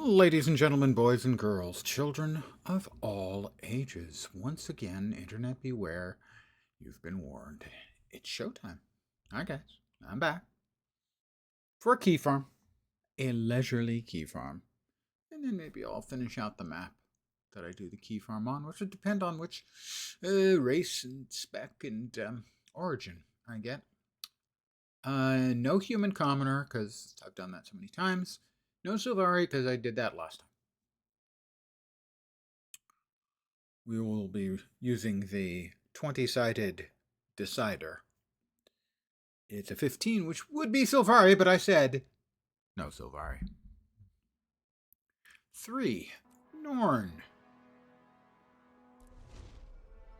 Ladies and gentlemen, boys and girls, children of all ages, once again, Internet beware, you've been warned. It's showtime. Hi guys, I'm back for a Keyfarm, a leisurely Keyfarm, and then maybe I'll finish out the map that I do the Keyfarm on, which would depend on which race and spec and origin I get. No human commoner, because I've done that so many times. No Silvari, because I did that last time. We will be using the 20-sided decider. It's a 15, which would be Silvari, but I said no Silvari. 3. Norn.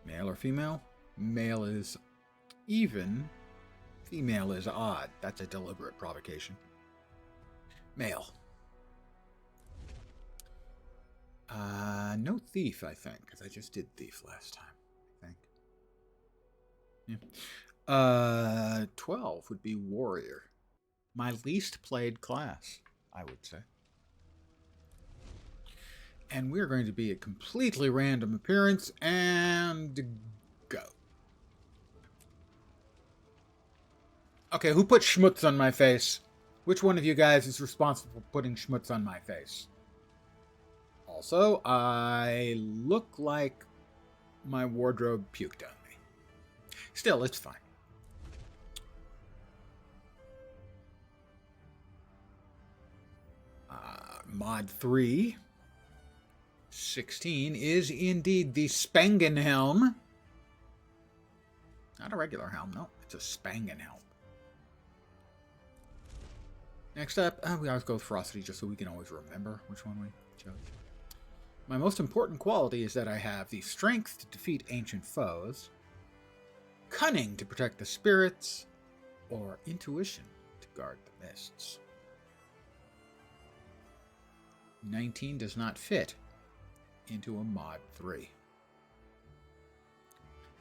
Male or female? Male is even. Female is odd. That's a deliberate provocation. Male. No thief, I think, because I just did thief last time, I think. Yeah. 12 would be warrior. My least played class, I would say. And we're going to be a completely random appearance, and go. Okay, who put schmutz on my face? Which one of you guys is responsible for putting schmutz on my face? Also, I look like my wardrobe puked on me. Still, it's fine. Mod 3, 16, is indeed the Spangen helm. Not a regular helm, no. It's a Spangen helm. Next up, we always go with ferocity just so we can always remember which one we chose. My most important quality is that I have the strength to defeat ancient foes, cunning to protect the spirits, or intuition to guard the mists. 19 does not fit into a mod 3.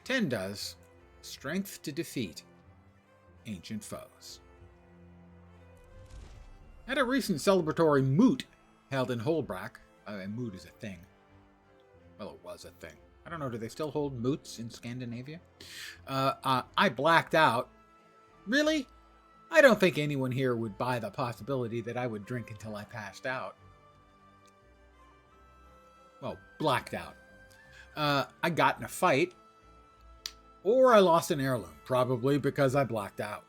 10 does. Strength to defeat ancient foes. At a recent celebratory moot held in Holbrack, moot is a thing. Well, it was a thing. I don't know, do they still hold moots in Scandinavia? I blacked out. Really? I don't think anyone here would buy the possibility that I would drink until I passed out. Well, blacked out. I got in a fight, or I lost an heirloom, probably because I blacked out.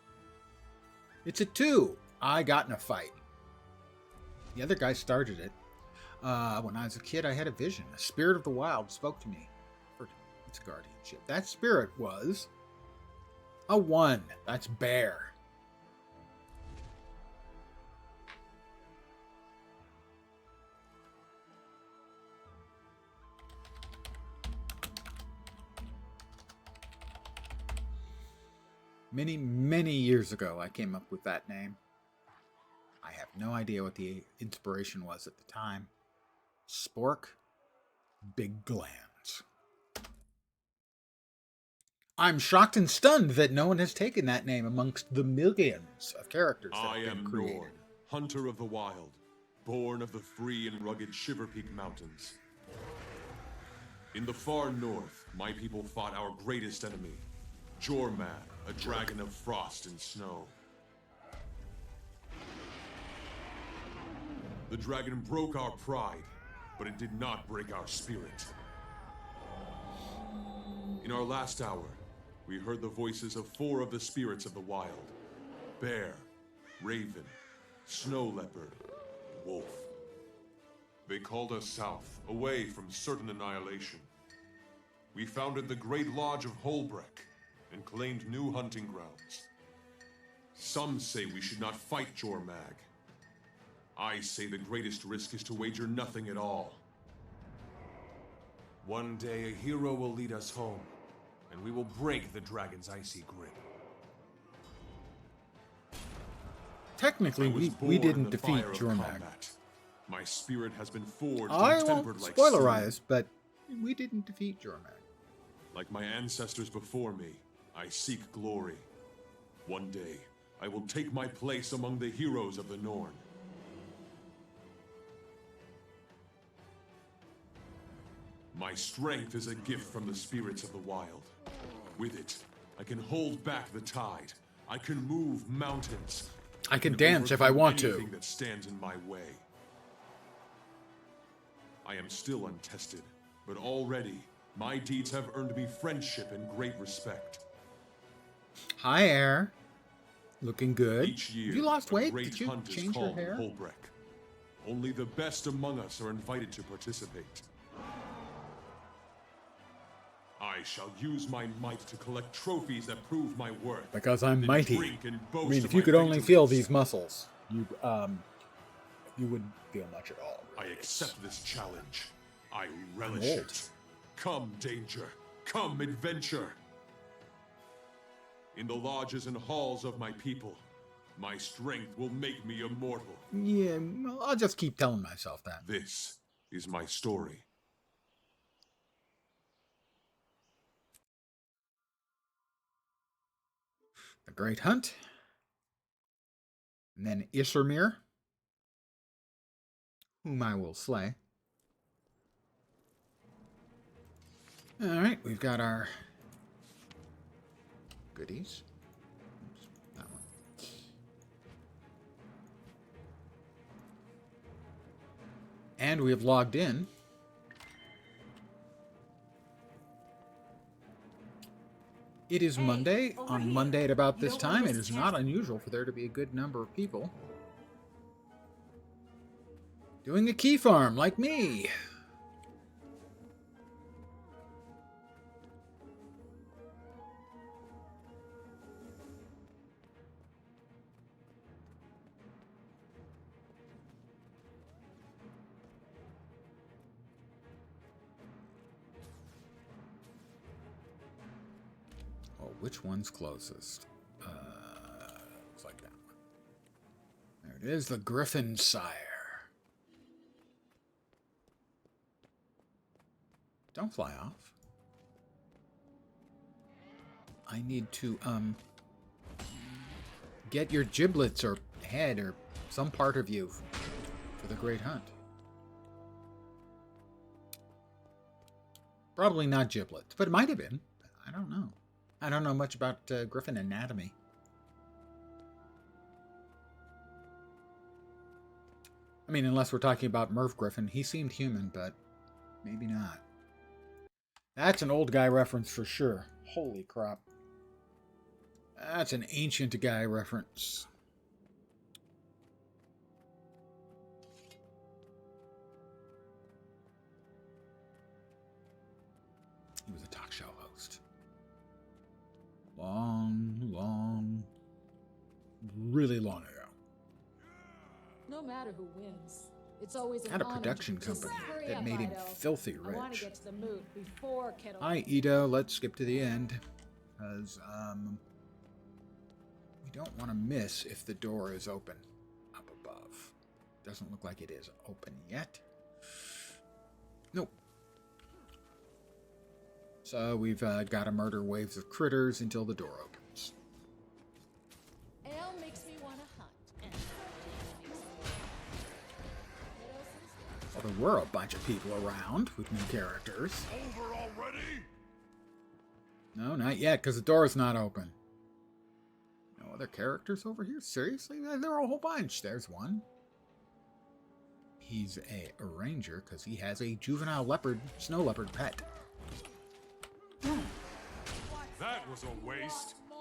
It's a 2. I got in a fight. The other guy started it. When I was a kid, I had a vision. A spirit of the wild spoke to me for its guardianship. That spirit was a 1. That's bear. Many, many years ago, I came up with that name. I have no idea what the inspiration was at the time. Spork, big glands. I'm shocked and stunned that no one has taken that name amongst the millions of characters that have been created. I am Norn, hunter of the wild, born of the free and rugged Shiver Peak Mountains. In the far north, my people fought our greatest enemy, Jormag, a dragon of frost and snow. The dragon broke our pride, but it did not break our spirit. In our last hour, we heard the voices of 4 of the spirits of the wild: bear, raven, snow leopard, wolf. They called us south, away from certain annihilation. We founded the Great Lodge of Holbreck and claimed new hunting grounds. Some say we should not fight Jormag. I say the greatest risk is to wager nothing at all. One day a hero will lead us home, and we will break the dragon's icy grip. Technically, we didn't defeat Jormag. My spirit has been forged I and won't tempered like spoilerize, steel. but we didn't defeat Jormag. Like my ancestors before me, I seek glory. One day, I will take my place among the heroes of the Norn. My strength is a gift from the spirits of the wild. With it, I can hold back the tide. I can move mountains. I can dance if I want to. Anything that stands in my way. I am still untested, but already my deeds have earned me friendship and great respect. Hi, Air. Looking good. Each year, Have you lost a weight? great Did you hunt is change your called in hair? Holbreck. Only the best among us are invited to participate. I shall use my might to collect trophies that prove my worth. Because I'm then mighty. drink and I boast mean, of if you my could only victories. feel these muscles, you wouldn't feel much at all. I Really. accept this challenge. I relish old. it. Come, danger. Come, adventure. In the lodges and halls of my people, my strength will make me immortal. Yeah, well, I'll just keep telling myself that. This is my story. The Great Hunt. And then Issermir, whom I will slay. Alright, we've got our goodies. Oops, that one. And we have logged in. It is Monday. On Monday at about this time, it is not unusual for there to be a good number of people doing a key farm like me. Oh, which one's closest? Looks like that one. There it is, the Griffin Sire. Don't fly off. I need to, get your giblets or head or some part of you for the Great Hunt. Probably not giblets, but it might have been. I don't know. I don't know much about griffin anatomy. I mean, unless we're talking about Merv Griffin. He seemed human, but maybe not. That's an old guy reference for sure. Holy crap. That's an ancient guy reference. He was a talk show host. Really long ago. No matter who wins, it's always an Had a honor to production be just company hurry that up, made him Ido. filthy I want to rich. get to the moot before Kettle. Hi, Ito. Let's skip to the end. Because, we don't want to miss if the door is open up above. Doesn't look like it is open yet. Nope. So we've got to murder waves of critters until the door opens. Ale makes me want to hunt. And Well, there were a bunch of people around with new characters. Over already? No, not yet, because the door is not open. No other characters over here? Seriously? There are a whole bunch. There's one. He's a ranger because he has a juvenile leopard, snow leopard pet. That was a waste. more.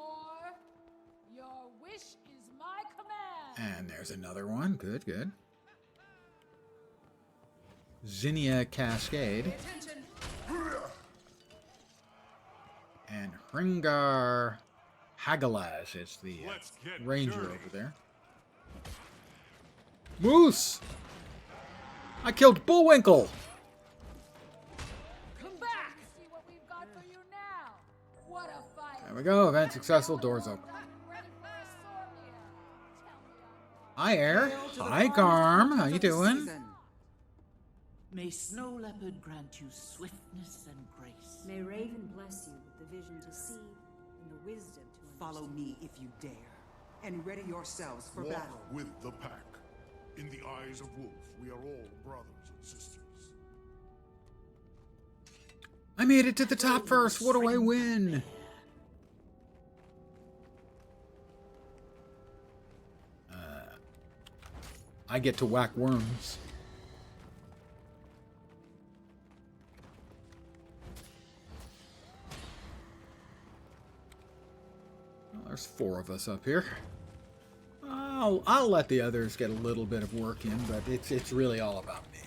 Your wish is my command. And there's another one. Good, good. Zinnia Cascade. And Hringar Hagalaz is the Let's get ranger dirty. over there. Moose! I killed Bullwinkle! Come back. See what we've got for you now. What a fight. There we go. Event successful. Doors open. Ready for a sword here. Tell me Hi, Air. Hail to the Hi, farmers Garm. and How you of the doing? season. May Snow Leopard grant you swiftness and grace. May Raven bless you with the vision to see and the wisdom to Follow me if you dare, and ready yourselves for Walk battle. with the pack. In the eyes of Wolf, we are all brothers and sisters. I made it to the top first. What do I win? I get to whack worms. Well, there's 4 of us up here. I'll let the others get a little bit of work in, but it's really all about me.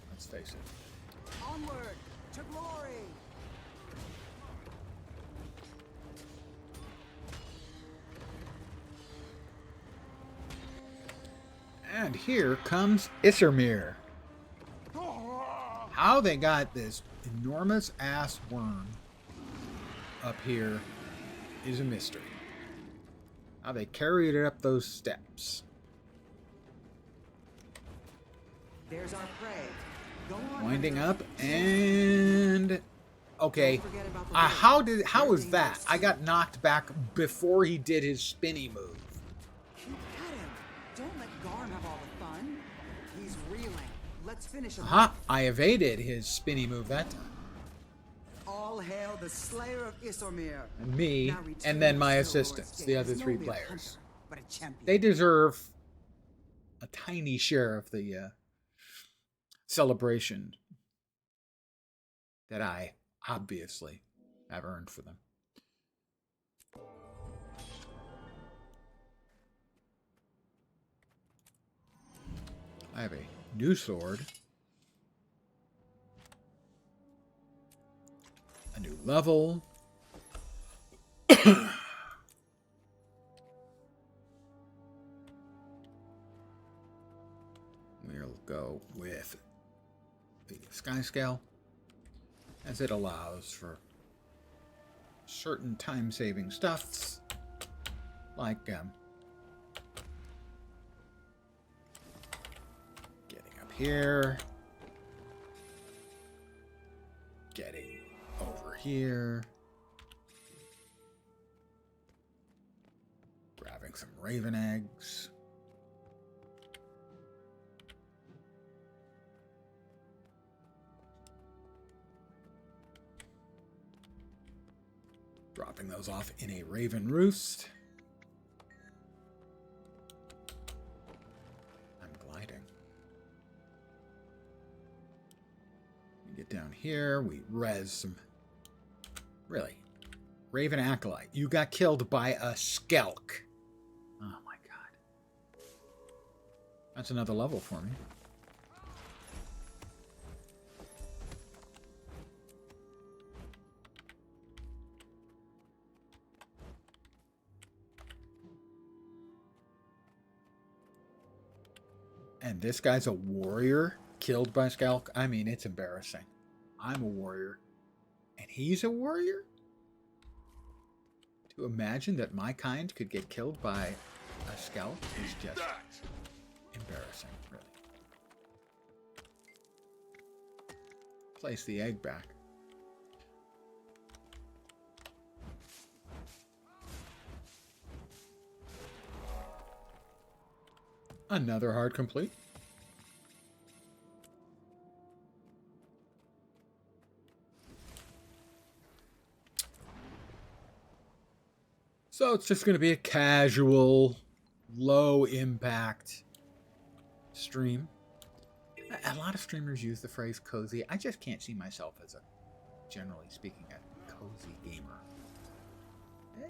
Let's face it. Onward to glory! And here comes Issermir. How they got this enormous ass worm up here is a mystery. How they carried it up those steps. There's our prey. Go on. Winding up and okay. Don't forget about the How was that? I got knocked back before he did his spinny move. Keep at him. Don't let Garn have all the fun. He's reeling. Let's finish him. Aha! I evaded his spinny move that time. All hail the Slayer of Issermir. And me, Now return and then my to assistants, Lord the other Skaven. 3 No mere players. hunter, but a champion. They deserve a tiny share of the celebration that I obviously have earned for them. I have a new sword, a new level. We'll go with the sky scale, as it allows for certain time-saving stuffs, like getting up here, getting over here, grabbing some raven eggs. Dropping those off in a raven roost. I'm gliding. We get down here, we res some. Really? Raven Acolyte, you got killed by a Skelk. Oh my god. That's another level for me. And this guy's a warrior killed by Skelk. I mean, it's embarrassing. I'm a warrior, and he's a warrior? To imagine that my kind could get killed by a Skelk is just embarrassing, really. Place the egg back. Another hard complete. So it's just going to be a casual, low impact stream. A lot of streamers use the phrase cozy. I just can't see myself as a, generally speaking, a cozy gamer.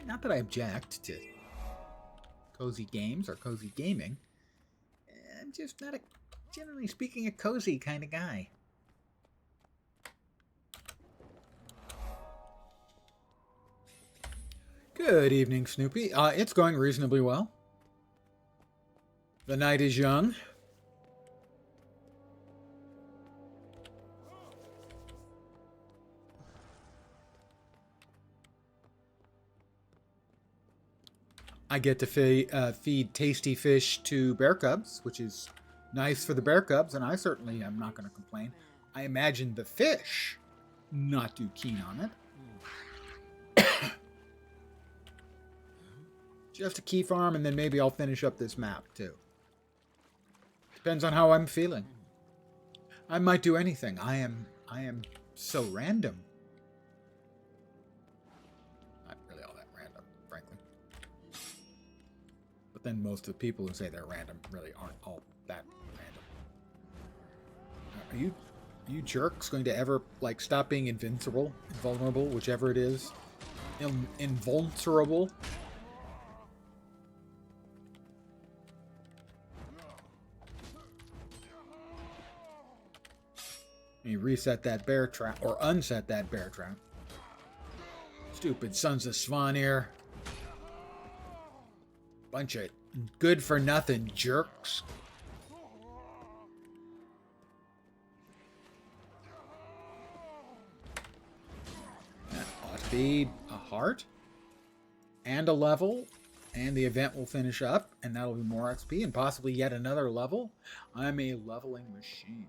Not that I object to cozy games or cozy gaming. I'm just not a, generally speaking, a cozy kind of guy. Good evening, Snoopy. It's going reasonably well. The night is young. I get to feed tasty fish to bear cubs, which is nice for the bear cubs, and I certainly am not going to complain. I imagine the fish not too keen on it. Just a Keyfarm, and then maybe I'll finish up this map, too. Depends on how I'm feeling. I might do anything. I am so random But then most of the people who say they're random really aren't all that random. Are you jerks going to ever, like, stop being invulnerable, whichever it is? Invulnerable? You reset that bear trap, or unset that bear trap. Stupid sons of Svanir. Bunch of good-for-nothing jerks. That ought to be a heart. And a level. And the event will finish up. And that'll be more XP. And possibly yet another level. I'm a leveling machine.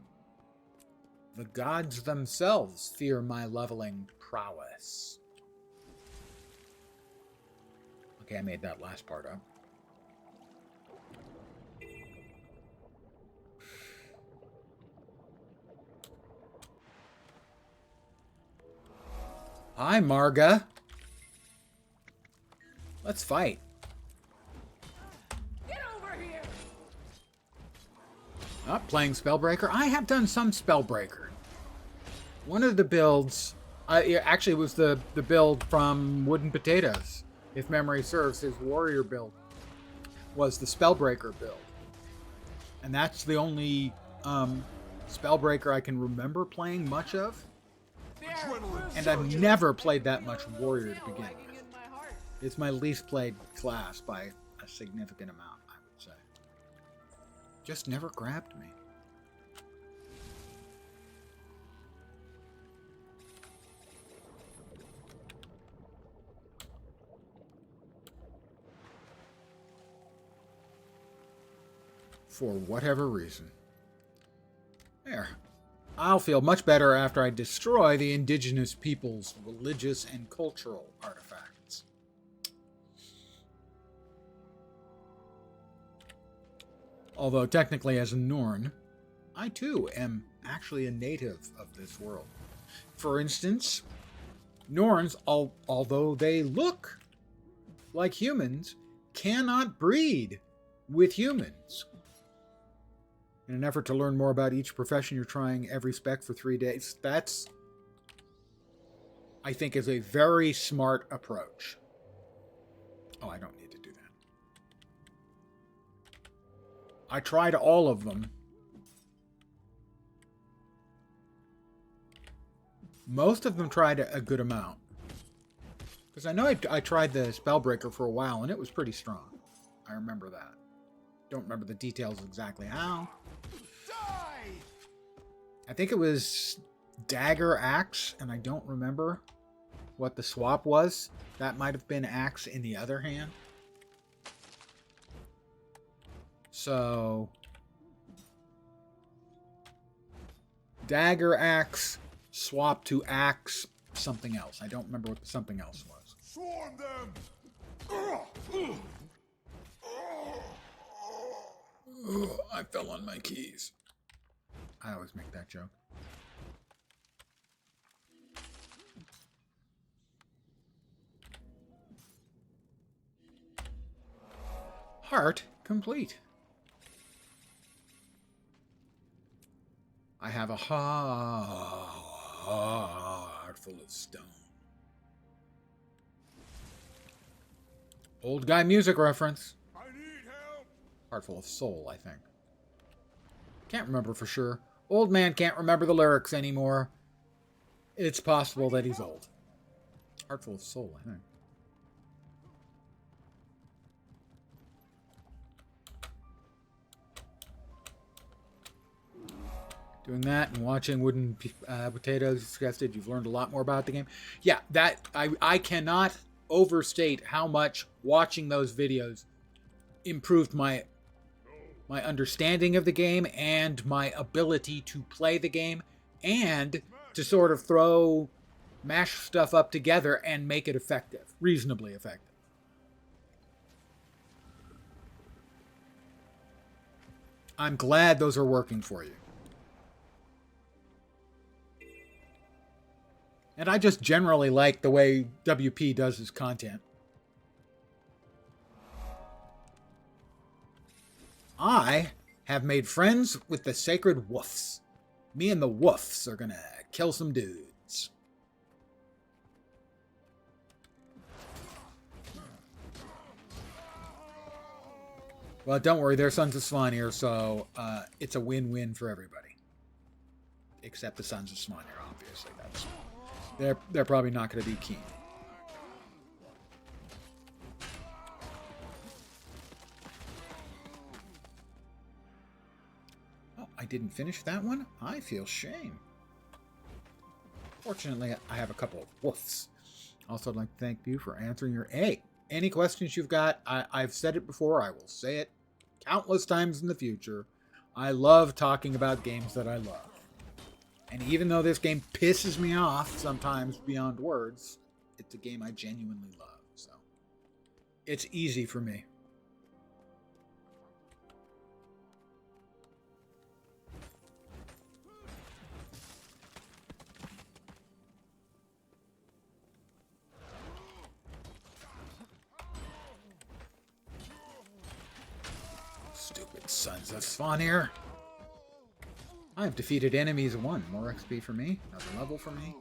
The gods themselves fear my leveling prowess. Okay, I made that last part up. Hi, Marga. Let's fight. Get over here! Not playing Spellbreaker. I have done some Spellbreaker. One of the builds, it actually was the build from Wooden Potatoes. If memory serves, his warrior build was the Spellbreaker build. And that's the only Spellbreaker I can remember playing much of. And I've never played that much warrior to begin with. It's my least played class by a significant amount, I would say. Just never grabbed me. For whatever reason. There. I'll feel much better after I destroy the indigenous people's religious and cultural artifacts. Although technically as a Norn, I too am actually a native of this world. For instance, Norns, although they look like humans, cannot breed with humans. In an effort to learn more about each profession, you're trying every spec for 3 days. That's, I think, is a very smart approach. Oh, I don't need to do that. I tried all of them. Most of them tried a good amount. Because I know I tried the Spellbreaker for a while, and it was pretty strong. I remember that. Don't remember the details exactly how. I think it was Dagger Axe, and I don't remember what the swap was. That might have been Axe in the other hand. So, Dagger Axe, swap to Axe, something else. I don't remember what the something else was. Swarm them! Ugh, I fell on my keys. I always make that joke. Heart complete. I have a heart full of stone. Old guy music reference. I need help! Heart full of soul, I think. Can't remember for sure. Old man can't remember the lyrics anymore. It's possible that he's old. Heart full of soul, I think. Doing that and watching Wooden Potatoes suggested you've learned a lot more about the game. Yeah, that I cannot overstate how much watching those videos improved my understanding of the game and my ability to play the game and to sort of mash stuff up together and make it effective, reasonably effective. I'm glad those are working for you. And I just generally like the way WP does his content. I have made friends with the sacred woofs. Me and the woofs are gonna kill some dudes. Well, don't worry, they're Sons of Svanir, so it's a win-win for everybody. Except the Sons of Svanir, obviously. They're probably not going to be keen. Oh, I didn't finish that one? I feel shame. Fortunately, I have a couple of woofs. Also, I'd like to thank you for answering your any questions you've got. I've said it before. I will say it countless times in the future. I love talking about games that I love. And even though this game pisses me off sometimes beyond words, it's a game I genuinely love. So it's easy for me. Stupid Sons of Svanir. I have defeated enemies 1. More XP for me. Another level for me.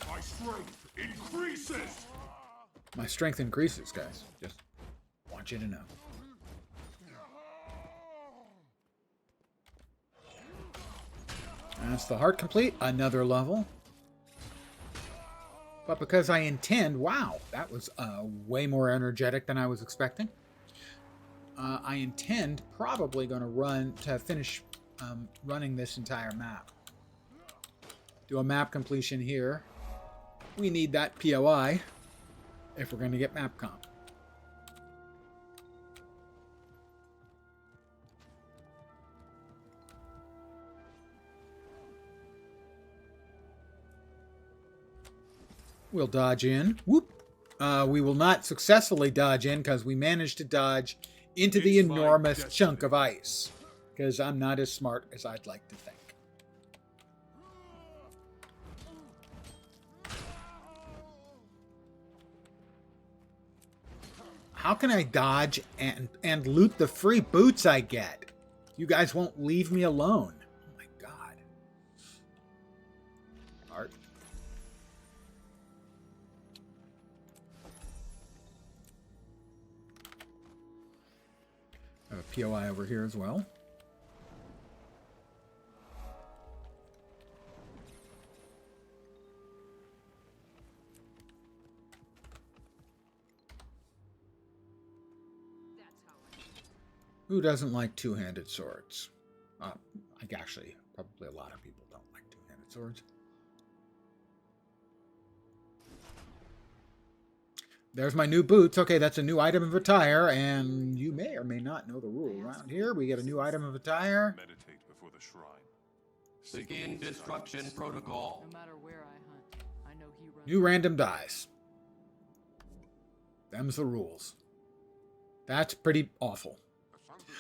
My strength increases! My strength increases, guys. Just want you to know. That's the heart complete. Another level. But because I intend... Wow, that was way more energetic than I was expecting. I intend probably going to finish running this entire map. Do a map completion here. We need that POI if we're going to get map comp. We'll dodge in. Whoop. We will not successfully dodge in because we managed to dodge into the enormous chunk of ice. Because I'm not as smart as I'd like to think. How can I dodge and loot the free boots I get? You guys won't leave me alone. Oh my god. Art. I have a POI over here as well. Who doesn't like two-handed swords? Actually, probably a lot of people don't like two-handed swords. There's my new boots. Okay, that's a new item of attire, and you may or may not know the rule. Around here, we get a new item of attire. Meditate before the shrine. Begin destruction protocol. No matter where I hunt, I know he runs. New random dice. Them's the rules. That's pretty awful.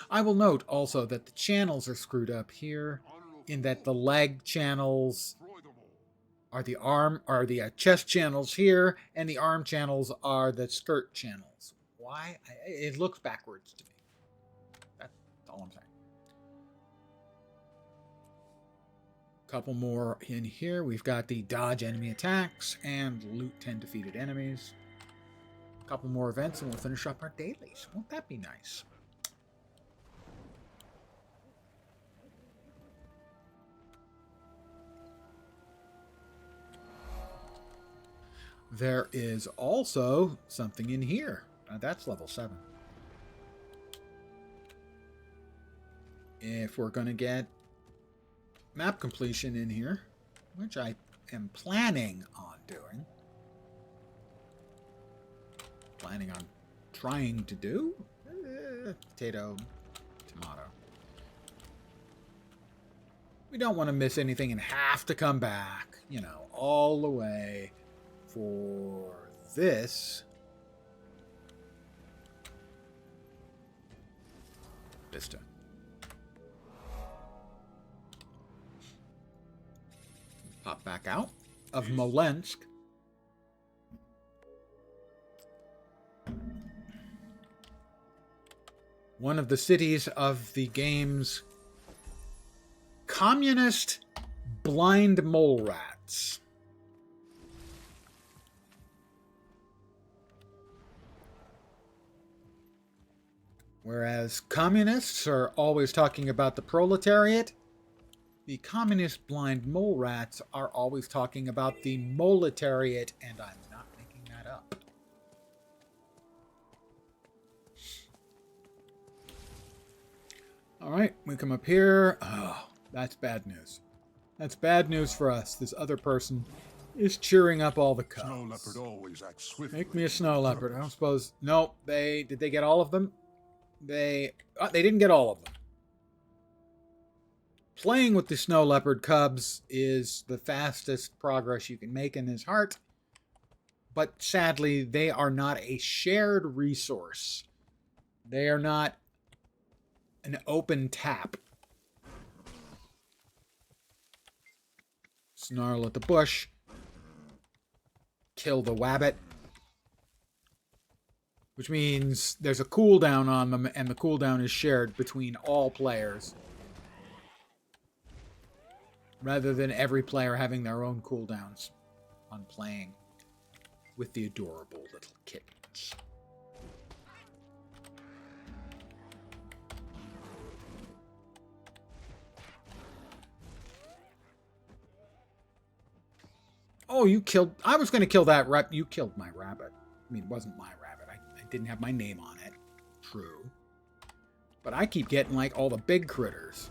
I will note also that the channels are screwed up here, in that the leg channels are the chest channels here, and the arm channels are the skirt channels. Why? It looks backwards to me. That's all I'm saying. Couple more in here. We've got the dodge enemy attacks and loot 10 defeated enemies. Couple more events and we'll finish up our dailies. Won't that be nice? There is also something in here. That's level 7. If we're going to get map completion in here, which I am planning on doing. Planning on trying to do. Potato, tomato. We don't want to miss anything and have to come back, you know, all the way for this. Vista. Pop back out of Molensk. one of the cities of the game's communist blind mole rats. Whereas communists are always talking about the proletariat, the communist blind mole rats are always talking about the moletariat, and I'm not making that up. Alright, we come up here. Oh, that's bad news. That's bad news for us. This other person is cheering up all the cubs. Snow leopard always acts swiftly. Make me a snow leopard. I don't suppose... No, did they get all of them? They didn't get all of them. Playing with the snow leopard cubs is the fastest progress you can make in this heart. But sadly, they are not a shared resource. They are not an open tap. Snarl at the bush. Kill the wabbit. Which means there's a cooldown on them, and the cooldown is shared between all players. Rather than every player having their own cooldowns on playing with the adorable little kittens. Oh, you killed... I was going to kill that rabbit. You killed my rabbit. I mean, it wasn't my rabbit. I didn't have my name on it. True. But I keep getting, like, all the big critters.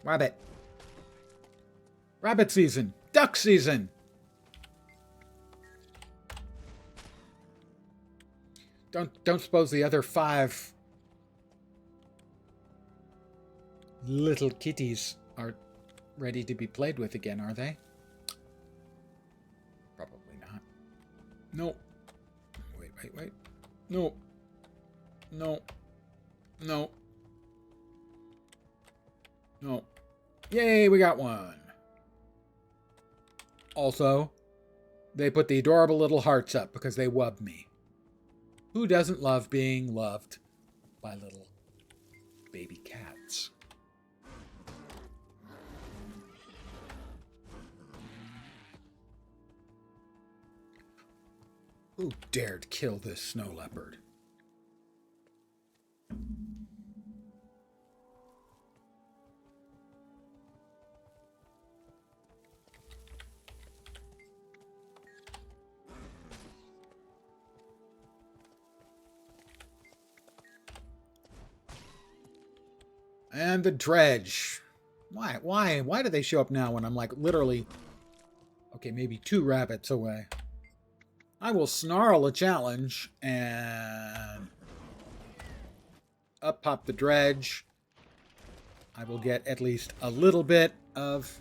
Rabbit. Rabbit season. Duck season. Don't suppose the other 5 little kitties are ready to be played with again, are they? Probably not. No. Wait. No. Yay, we got one. Also, they put the adorable little hearts up because they wubbed me. Who doesn't love being loved by little baby cats? Who dared kill this snow leopard? And the dredge. Why do they show up now when I'm like literally, okay, maybe 2 rabbits away? I will snarl a challenge and up pop the dredge. I will get at least a little bit of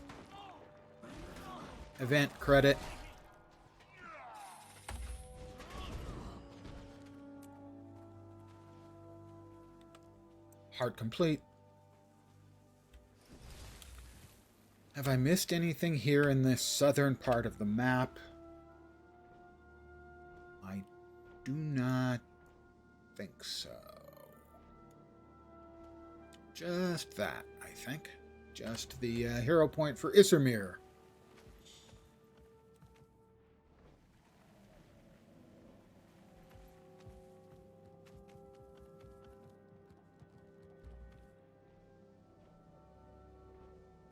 event credit. Heart complete. Have I missed anything here in this southern part of the map? I do not think so. Just that, I think. Just the hero point for Issermir.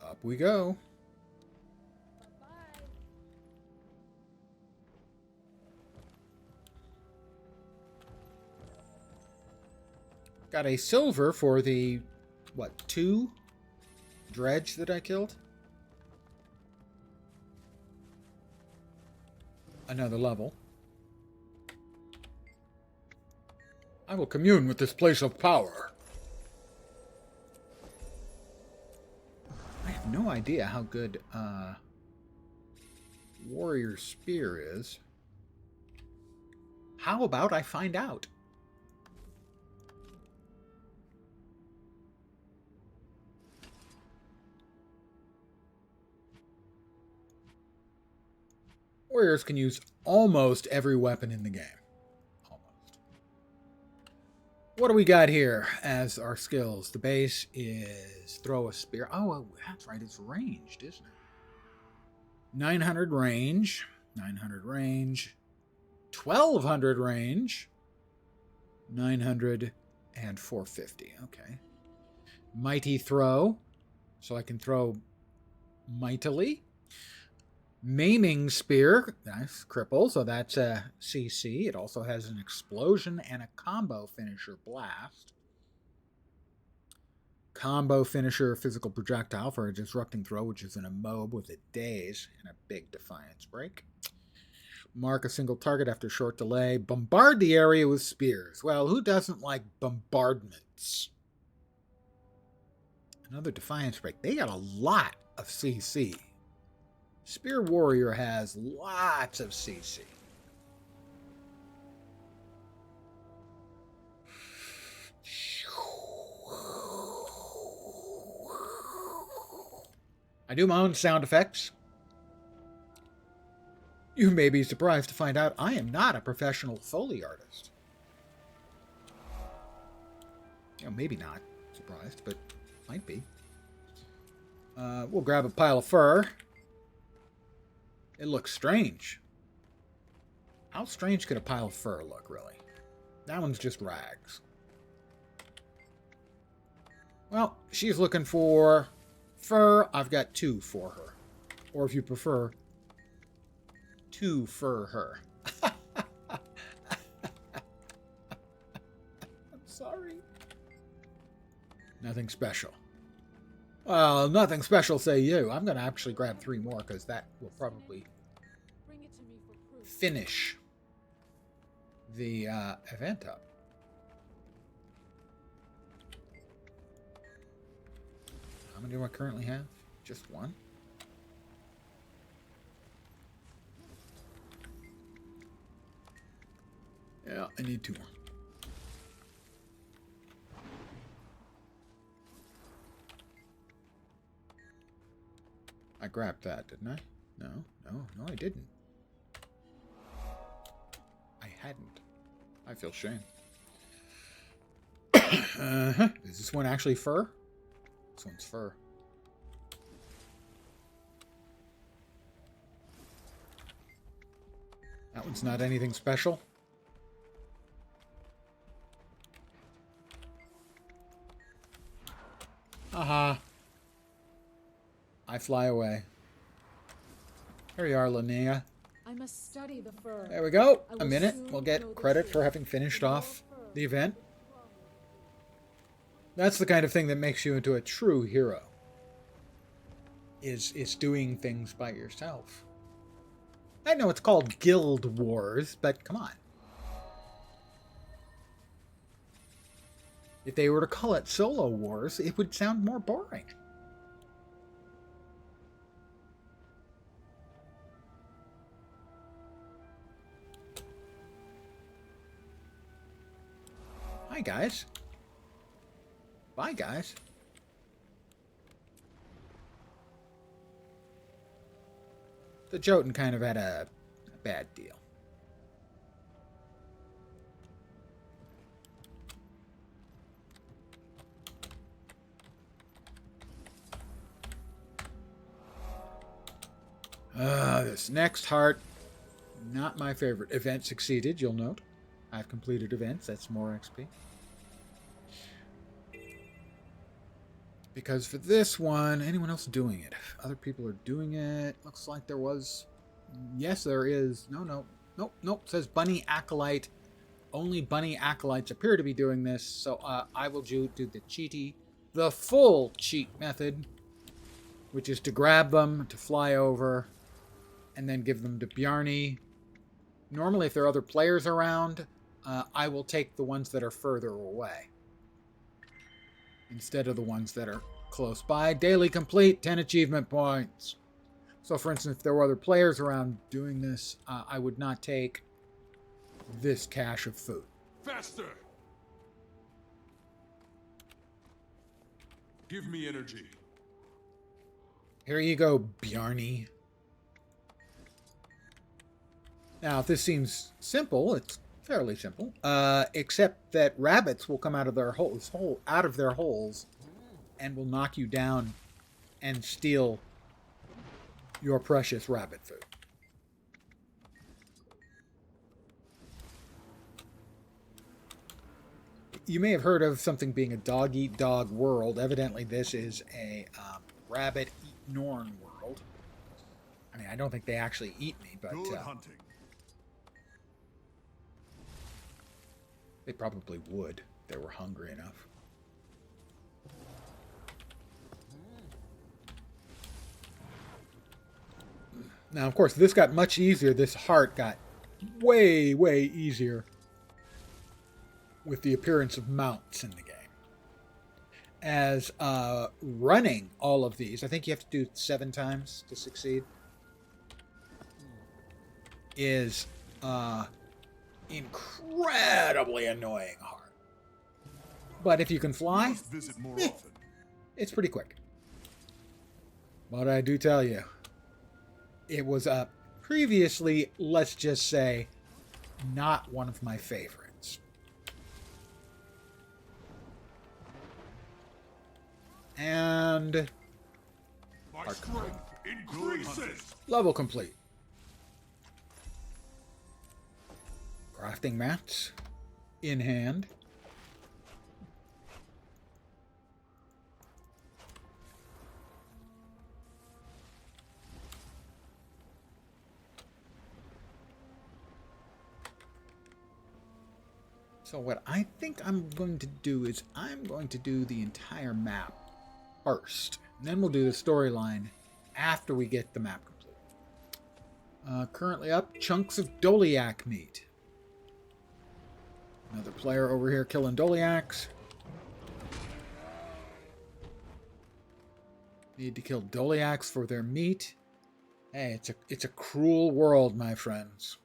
Up we go. Got a silver for the, what, 2 dredge that I killed? Another level. I will commune with this place of power. I have no idea how good Warrior Spear is. How about I find out? Warriors can use almost every weapon in the game. Almost. What do we got here as our skills? The base is throw a spear. Oh, well, that's right. It's ranged, isn't it? 900 range. 900 range. 1200 range. 900 and 450. Okay. Mighty throw. So I can throw mightily. Maiming spear. That's cripple. So that's a CC. It also has an explosion and a combo finisher blast. Combo finisher physical projectile for a disrupting throw, which is an immob with a daze and a big defiance break. Mark a single target after short delay. Bombard the area with spears. Well, who doesn't like bombardments? Another defiance break. They got a lot of CC. Spear Warrior has lots of CC. I do my own sound effects. You may be surprised to find out I am not a professional Foley artist. Maybe not surprised, but might be. We'll grab a pile of fur. It looks strange. How strange could a pile of fur look, really? That one's just rags. Well, she's looking for fur. I've got 2 for her. Or if you prefer, 2 for her. I'm sorry. Nothing special. Well, nothing special, say you. I'm going to actually grab 3 more because that will probably finish the event up. How many do I currently have? Just 1? Yeah, I need 2 more. I grabbed that, didn't I? No, I didn't. I hadn't. I feel shame. Is this one actually fur? This one's fur. That one's not anything special. Aha. I fly away. Here you are, Linnea. I must study the fur. There we go. A minute. We'll get credit for having finished off the event. That's the kind of thing that makes you into a true hero. Is doing things by yourself. I know it's called Guild Wars, but come on. If they were to call it Solo Wars, it would sound more boring. Hi, guys. Bye, guys. The Jotun kind of had a bad deal. This next heart, not my favorite. Event succeeded, you'll note. I've completed events, that's more XP. Because for this one, anyone else doing it? Other people are doing it. Looks like there was... Yes, there is. Nope. Says Bunny Acolyte. Only Bunny Acolytes appear to be doing this. So I will do the full cheat method. Which is to grab them, to fly over, and then give them to Bjarni. Normally, if there are other players around, I will take the ones that are further away. Instead of the ones that are close by. Daily complete, 10 achievement points. So, for instance, if there were other players around doing this, I would not take this cache of food. Faster! Give me energy. Here you go, Bjarni. Now, if this seems simple, it's fairly simple, except that rabbits will come out of their holes and will knock you down and steal your precious rabbit food. You may have heard of something being a dog-eat-dog world. Evidently, this is a rabbit-eat-norn world. I mean, I don't think they actually eat me, but hunting. they probably would if they were hungry enough. Now, of course, this got much easier. This heart got way, way easier with the appearance of mounts in the game. As running all of these, I think you have to do it 7 times to succeed, is incredibly annoying hard. But if you can fly, Visit more often. it's pretty quick. But I do tell you, it was previously, let's just say, not one of my favorites. And My strength increases. level complete. Crafting mats in hand. So what I think I'm going to do is I'm going to do the entire map first. And then we'll do the storyline after we get the map complete. Currently up, chunks of Doliac meat. Another player over here killing Doliacs. Need to kill Doliacs for their meat. Hey, it's a cruel world, my friends.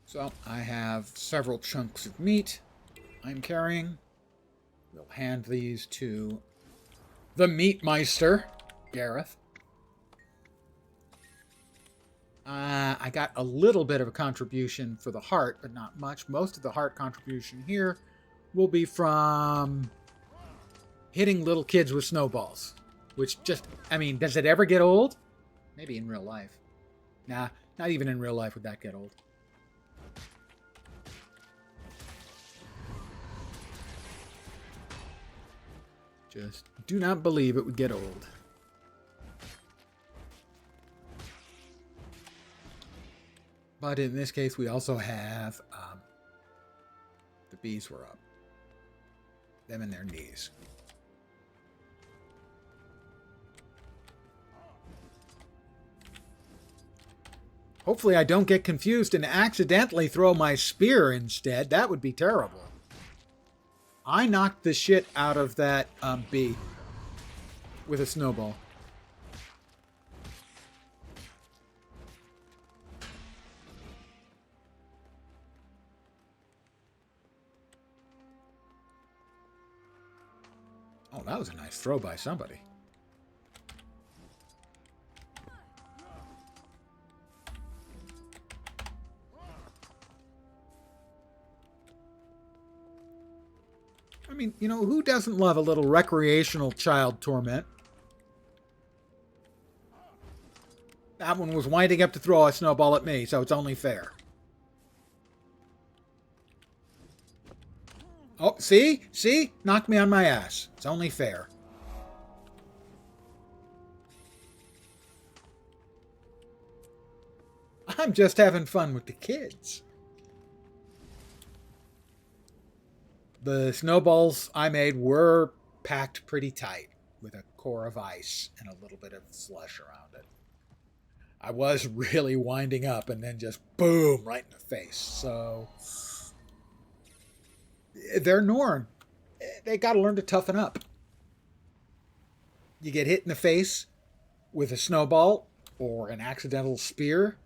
So, I have several chunks of meat I'm carrying. We'll hand these to the Meatmeister, Gareth. I got a little bit of a contribution for the heart, but not much. Most of the heart contribution here will be from hitting little kids with snowballs. Which just, I mean, does it ever get old? Maybe in real life. Nah, not even in real life would that get old. Just do not believe it would get old. But in this case, we also have the bees were up. Them and their knees. Hopefully I don't get confused and accidentally throw my spear instead. That would be terrible. I knocked the shit out of that bee with a snowball. Oh, that was a nice throw by somebody. I mean, you know, who doesn't love a little recreational child torment? That one was winding up to throw a snowball at me, so it's only fair. Oh, see? See? Knocked me on my ass. It's only fair. I'm just having fun with the kids. The snowballs I made were packed pretty tight with a core of ice and a little bit of slush around it. I was really winding up and then just boom, right in the face. So they're Norn. They got to learn to toughen up. You get hit in the face with a snowball or an accidental spear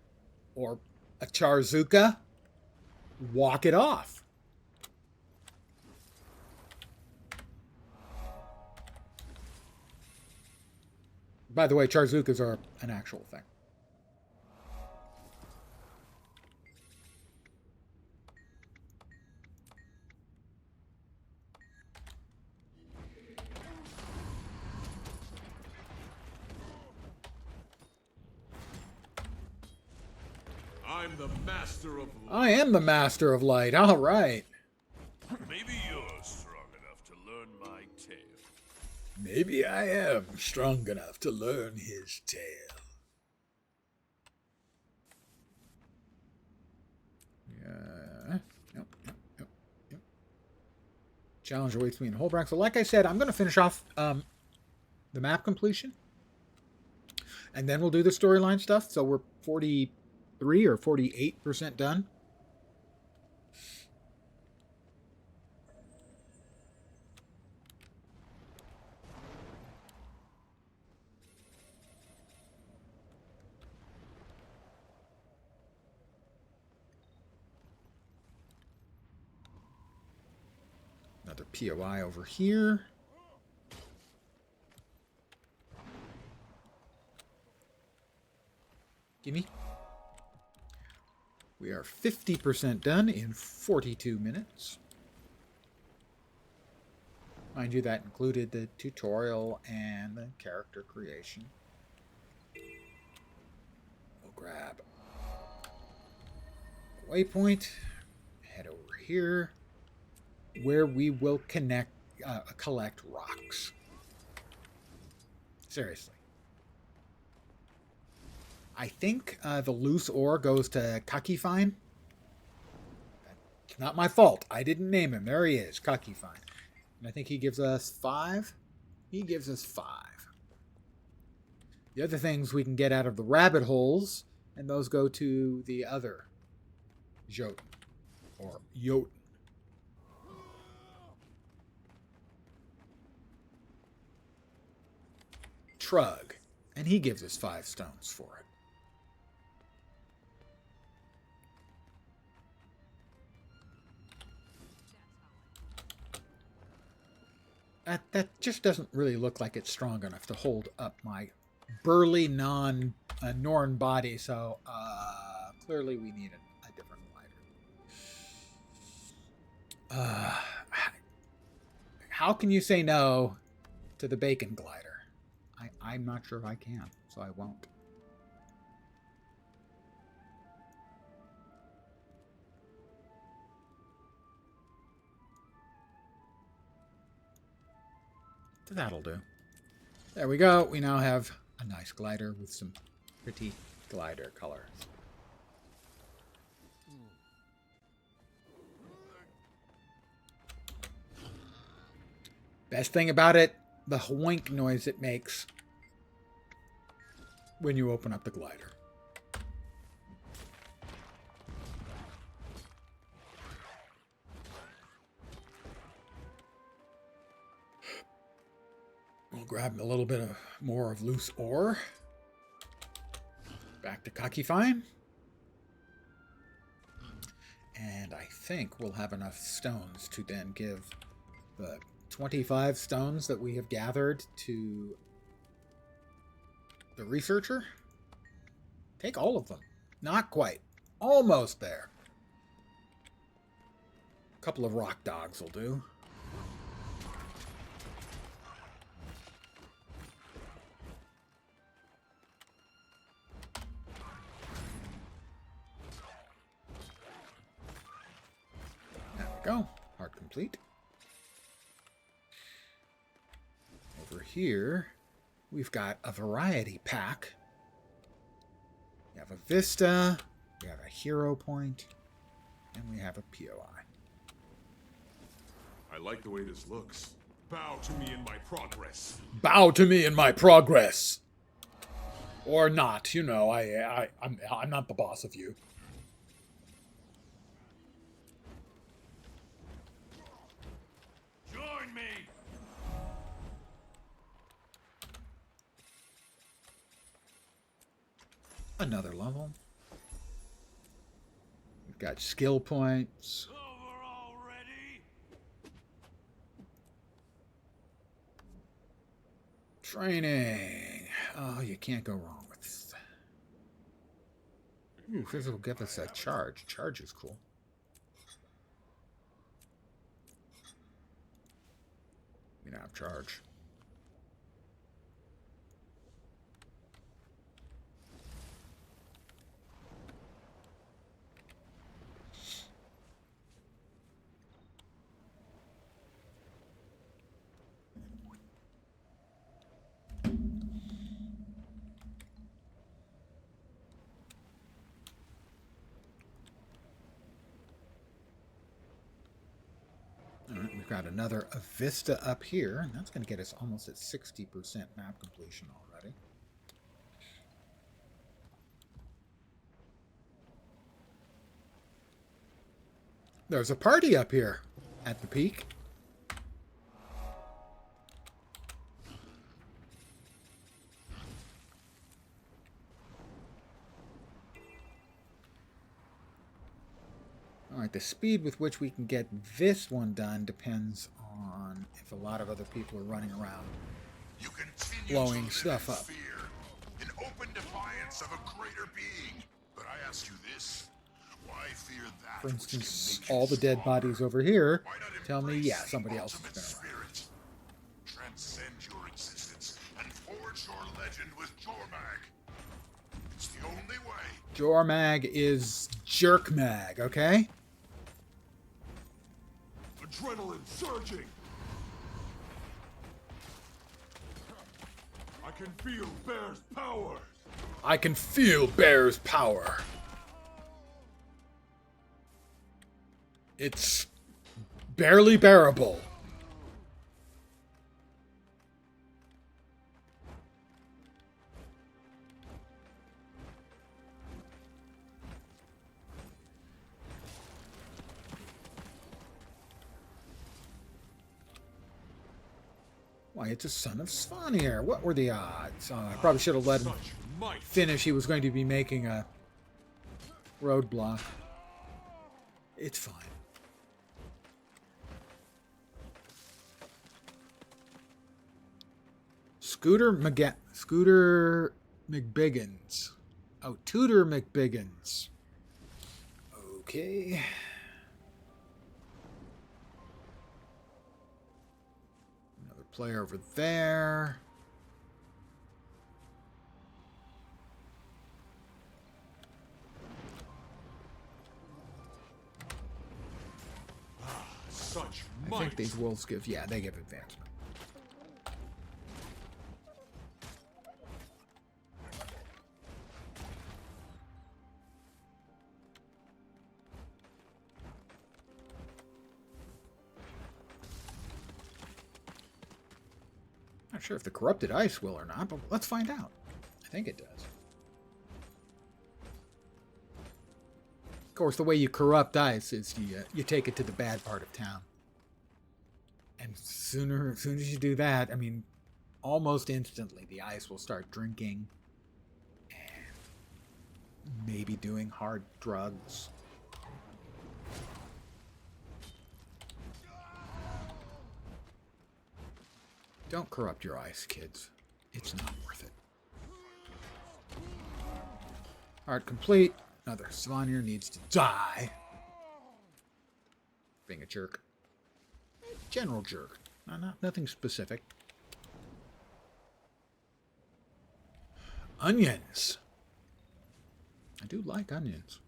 or a Charzuka, walk it off. By the way, Charzukas are an actual thing. I'm the master of light. I am the master of light. All right. Maybe you're strong enough to learn my tale. Maybe I am strong enough to learn his tale. Yeah. Yep. Challenge awaits me in Holbrack. So like I said, I'm going to finish off the map completion. And then we'll do the storyline stuff. So we're 43 or 48% done. Another POI over here. Gimme. We are 50% done in 42 minutes. Mind you, that included the tutorial and the character creation. We'll grab a waypoint, head over here, where we will collect rocks. Seriously. I think the loose ore goes to Keyfarm. It's not my fault. I didn't name him. There he is, Keyfarm. And I think he gives us 5. He gives us 5. The other things we can get out of the rabbit holes, and those go to the other Jotun, or Jotun. Trug, and he gives us 5 stones for it. That just doesn't really look like it's strong enough to hold up my burly Norn body, so clearly we need a different glider. How can you say no to the bacon glider? I'm not sure I can, so I won't. That'll do. There we go. We now have a nice glider with some pretty glider colors. Best thing about it, the hoink noise it makes when you open up the glider. We'll grab a little bit more of loose ore. Back to Keyfarm. And I think we'll have enough stones to then give the 25 stones that we have gathered to the researcher. Take all of them. Not quite. Almost there. A couple of rock dogs will do. There we go. Part complete. Over here, we've got a variety pack. We have a Vista, we have a Hero Point, and we have a POI. I like the way this looks. Bow to me in my progress. Bow to me in my progress! Or not, you know, I'm not the boss of you. Join me! Another level. We've got skill points. Over already? Training. Oh, you can't go wrong with this. Ooh, this will give us a charge. Charge is cool. We now have charge. Alright, we've got another vista up here, and that's going to get us almost at 60% map completion already. There's a party up here at the peak. Alright, the speed with which we can get this one done depends on if a lot of other people are running around You continue blowing to live stuff in up. fear, in open defiance of a greater being. But I ask you this: why fear that? For which instance, can make you all the dead stronger? bodies over here Why not tell me, embrace yeah, the somebody else is ultimate going to run. spirit? Transcend your existence and forge your legend with Jormag. It's the only way. Jormag is Jerkmag, okay? Adrenaline surging! I can feel Bear's power! I can feel Bear's power. It's barely bearable. Why, it's a son of Svanir. What were the odds? I probably should have let him Such might! finish. He was going to be making a roadblock. It's fine. Scooter McBiggins. Oh, Tudor McBiggins. Okay. Another player over there. Such I might! think these wolves give, yeah, they give advancement. Not sure if the corrupted ice will or not, but let's find out. I think it does. Of course, the way you corrupt ice is you take it to the bad part of town. And as soon as you do that, I mean, almost instantly, the ice will start drinking and maybe doing hard drugs. Don't corrupt your ice, kids. It's not worth it. Art complete. Another Svanir needs to die. Being a jerk. General jerk. Nothing specific. Onions. I do like onions.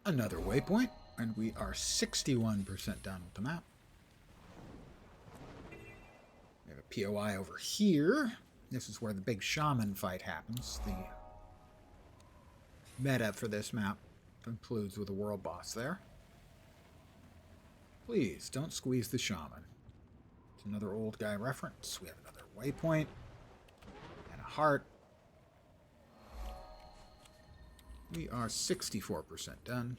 Another waypoint, and we are 61% done with the map. We have a POI over here. This is where the big shaman fight happens. The meta for this map concludes with a world boss there. Please, don't squeeze the shaman. It's another old guy reference. We have another waypoint and a heart. We are 64% done.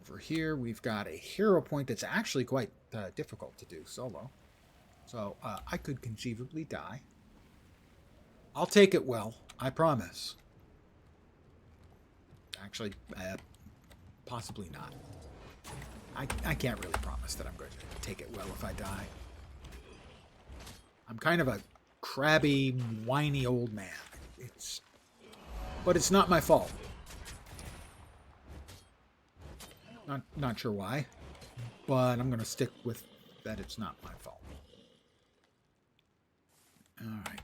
Over here, we've got a hero point that's actually quite difficult to do solo. So I could conceivably die. I'll take it well. I promise. Actually, possibly not. I can't really promise that I'm going to take it well if I die. I'm kind of a crabby, whiny old man. But it's not my fault. Not sure why, but I'm going to stick with that it's not my fault. All right.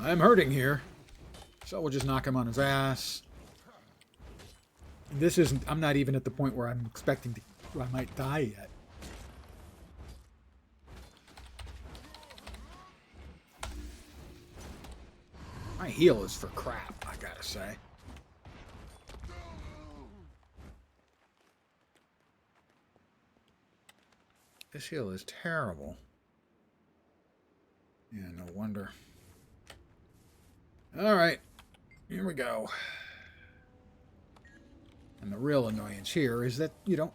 I'm hurting here. So we'll just knock him on his ass. This isn't... I'm not even at the point where I'm expecting to... I might die yet. My heal is for crap, I gotta say. This heal is terrible. Yeah, no wonder. Alright, here we go. And the real annoyance here is that you don't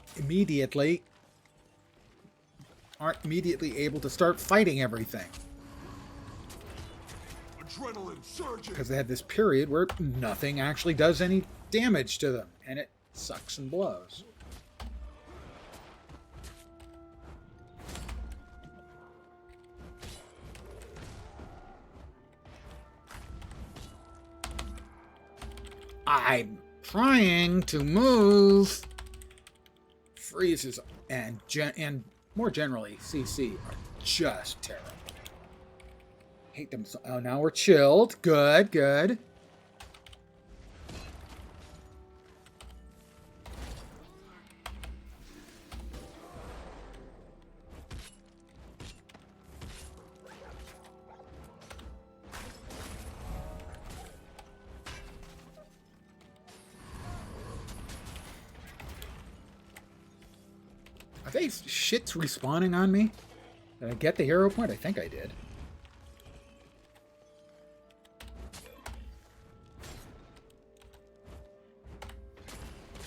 aren't immediately able to start fighting everything. Adrenaline surging. Because they have this period where nothing actually does any damage to them, and it sucks and blows. I'm trying to move. Freezes and more generally CC are just terrible. Hate them so. Oh, now we're chilled. Good, good. Are they shits respawning on me? Did I get the hero point? I think I did.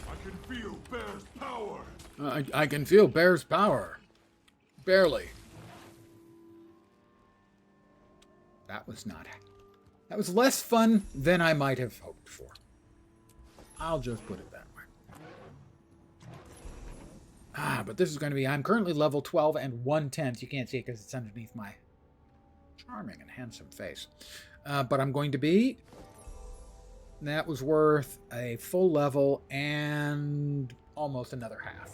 I can feel Bear's power. I can feel Bear's power. Barely. That was less fun than I might have hoped for. I'll just put it that way. But this is going to be... I'm currently level 12 and 1/10. You can't see it because it's underneath my charming and handsome face. But I'm going to be... That was worth a full level and almost another half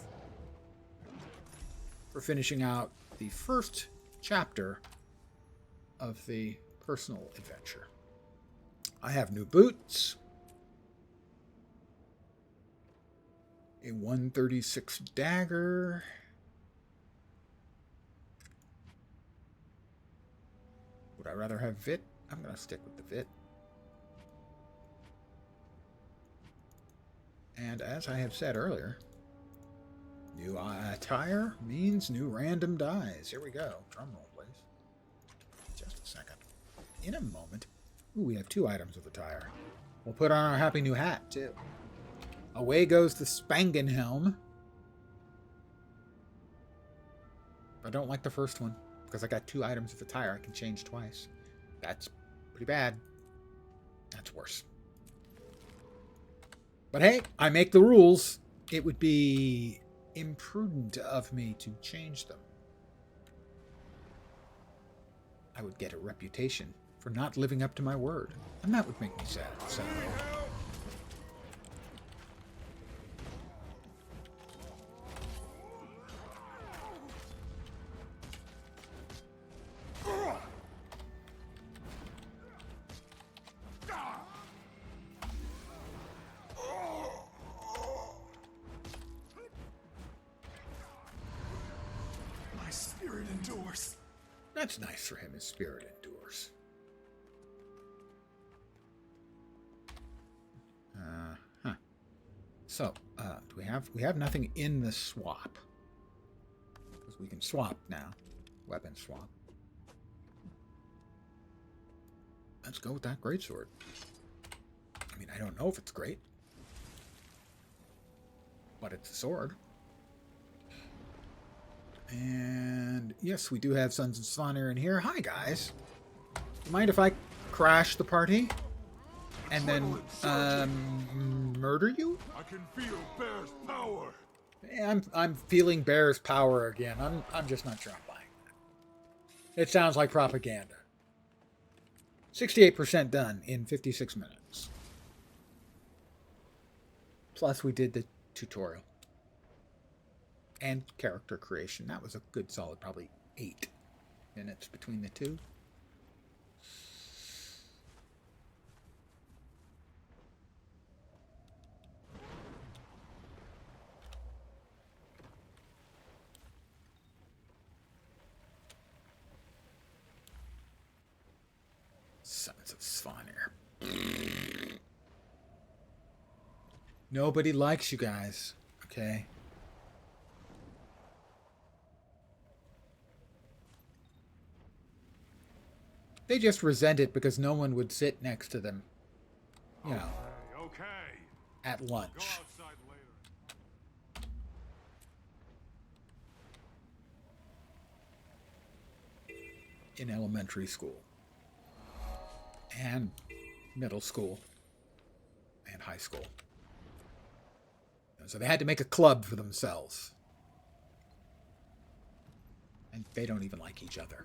for finishing out the first chapter of the personal adventure. I have new boots, a 136 dagger, would I rather have Vit? I'm going to stick with the Vit. And as I have said earlier, new attire means new random dies. Here we go. Drum roll, please. Just a second. In a moment. Ooh, we have 2 items of attire. We'll put on our happy new hat, too. Away goes the Spangenhelm. I don't like the first one, because I got 2 items of attire I can change twice. That's pretty bad. That's worse. But hey, I make the rules. It would be imprudent of me to change them. I would get a reputation for not living up to my word. And that would make me sad. So... That's nice for him. His spirit endures. So, do we have nothing in the swap. Because we can swap now. Weapon swap. let's go with that greatsword. I mean, I don't know if it's great, but it's a sword. And yes, we do have Sons of Svanir in here. Hi, guys. Mind if I crash the party and then murder you? I can feel Bear's power. Yeah, I'm feeling Bear's power again. I'm just not sure I'm buying that. It sounds like propaganda. 68% done in 56 minutes. Plus, we did the tutorial. And character creation. That was a good solid, probably 8 minutes between the two. Sons of Svanir. Nobody likes you guys, okay? They just resent it because no one would sit next to them, you know, Okay. at Go lunch. outside later. In elementary school. And middle school. And high school. So they had to make a club for themselves. And they don't even like each other.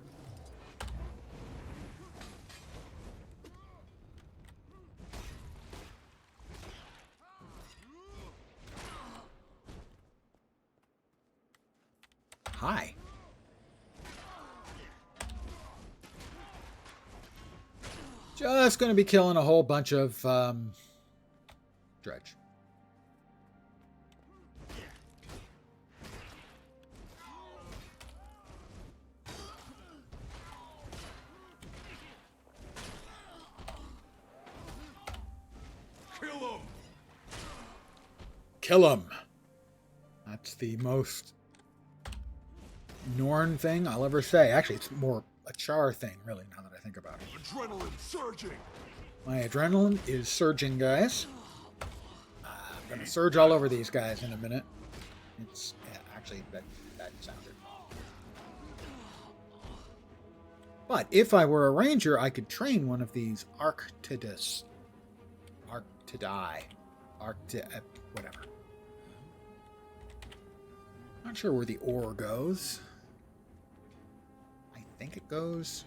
Hi. Just going to be killing a whole bunch of dredge. Kill him. Kill him. That's the most Norn thing I'll ever say. Actually, it's more a Char thing, really, now that I think about it. Adrenaline surging. My adrenaline is surging, guys. I'm going to surge all over these guys in a minute. It's actually, that sounded. But if I were a ranger, I could train one of these Arctidai. Whatever. Not sure where the ore goes. I think it goes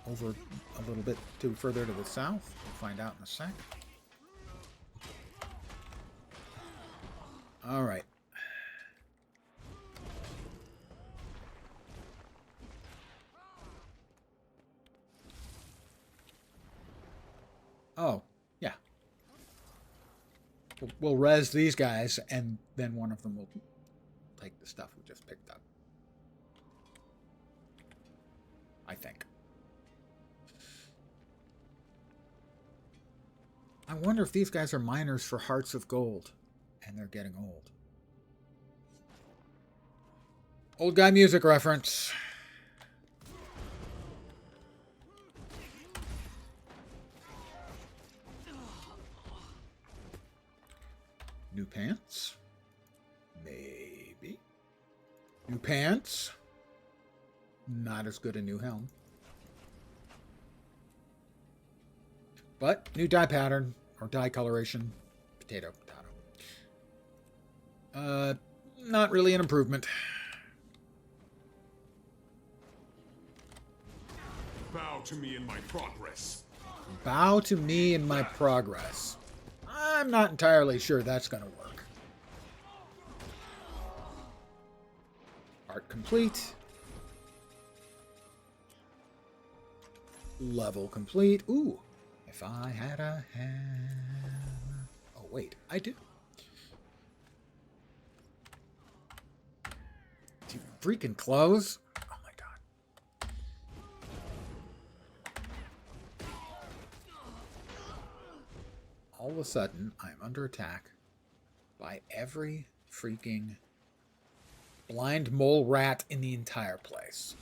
over a little bit too further to the south. We'll find out in a sec. All right. Oh, yeah. We'll res these guys, and then one of them will take the stuff we just picked up. I think. I wonder if these guys are miners for Hearts of Gold, and they're getting old. Old guy music reference. New pants? Maybe. New pants? Not as good a new helm. But new dye pattern, or dye coloration. Potato. Not really an improvement. Bow to me in my progress. Bow to me in my progress. I'm not entirely sure that's going to work. Art complete. Level complete. Ooh. If I had a hammer. Oh, wait. I do. Do you freaking close? Oh, my God. All of a sudden, I'm under attack by every freaking blind mole rat in the entire place.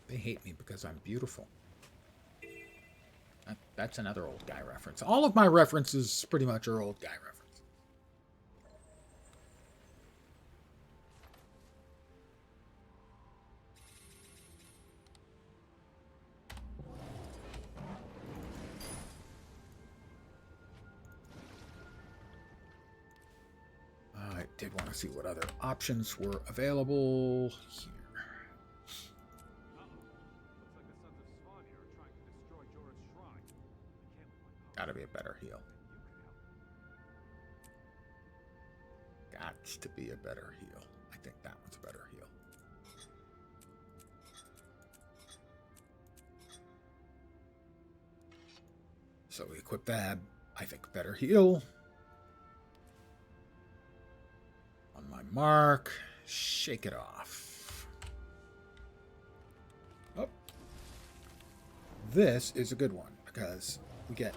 They hate me because I'm beautiful. That's another old guy reference. All of my references pretty much are old guy references. I did want to see what other options were available here. Gotta be a better heal. Gots to be a better heal. I think that one's a better heal. So we equip that. I think better heal. On my mark. Shake it off. Oh. This is a good one because we get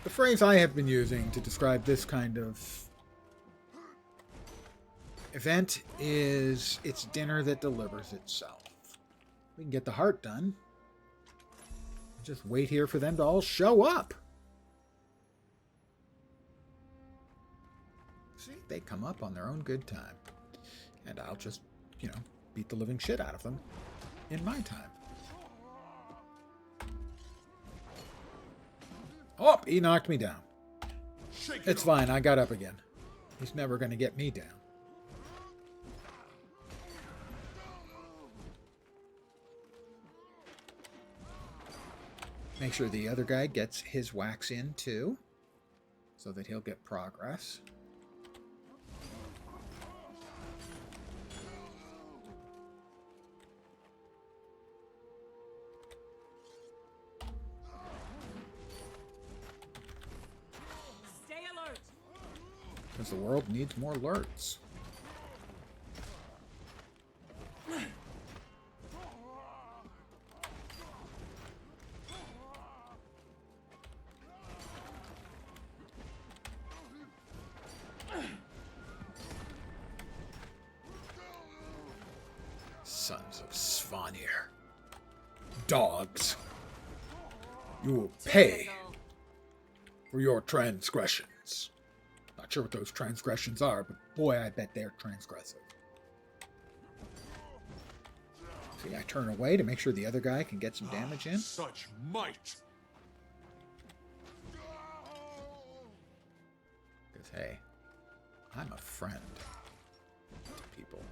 the phrase I have been using to describe this kind of event is it's dinner that delivers itself. We can get the heart done. Just wait here for them to all show up. See, they come up on their own good time. And I'll just, beat the living shit out of them in my time. Oh, he knocked me down. It's fine, I got up again. He's never going to get me down. Make sure the other guy gets his wax in too, so that he'll get progress. Because the world needs more alerts. Sons of Svanir. Dogs. You will pay for your transgressions. Not sure what those transgressions are, but boy, I bet they're transgressive. See, I turn away to make sure the other guy can get some damage in. Such might! Because, hey, I'm a friend to people.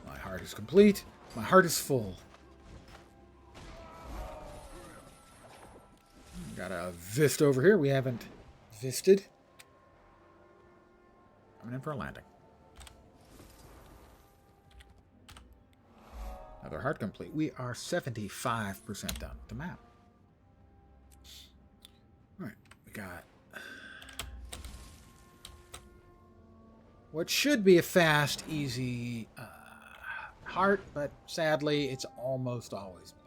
My heart is complete. My heart is full. Got a Vist over here. We haven't Visted. Coming in for a landing. Another heart complete. We are 75% done with the map. Alright, we got what should be a fast, easy heart, but sadly, it's almost always bugged.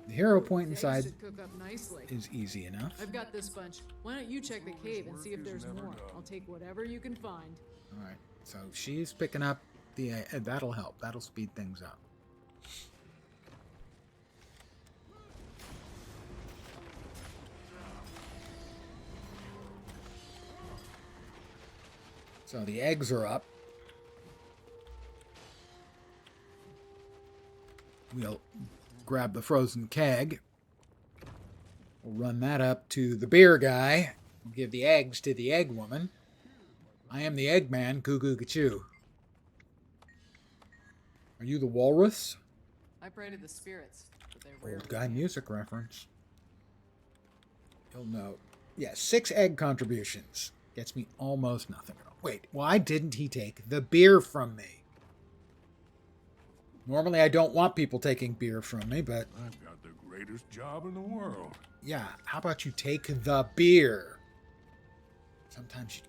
The hero point inside Cook up nicely. is easy enough. I've got this bunch. Why don't you check the cave and see if there's more? I'll take whatever you can find. All right, so she's picking up the. That'll help. That'll speed things up. So the eggs are up. We'll grab the frozen keg. We'll run that up to the beer guy. We'll give the eggs to the egg woman. I am the egg man, goo goo gachoo. Are you the walrus? I pray to the spirits, but they Old guy music reference. You'll note. Yeah, 6 egg contributions. Gets me almost nothing at all. Wait, why didn't he take the beer from me? Normally I don't want people taking beer from me, but... I've got the greatest job in the world. Yeah, how about you take the beer? Sometimes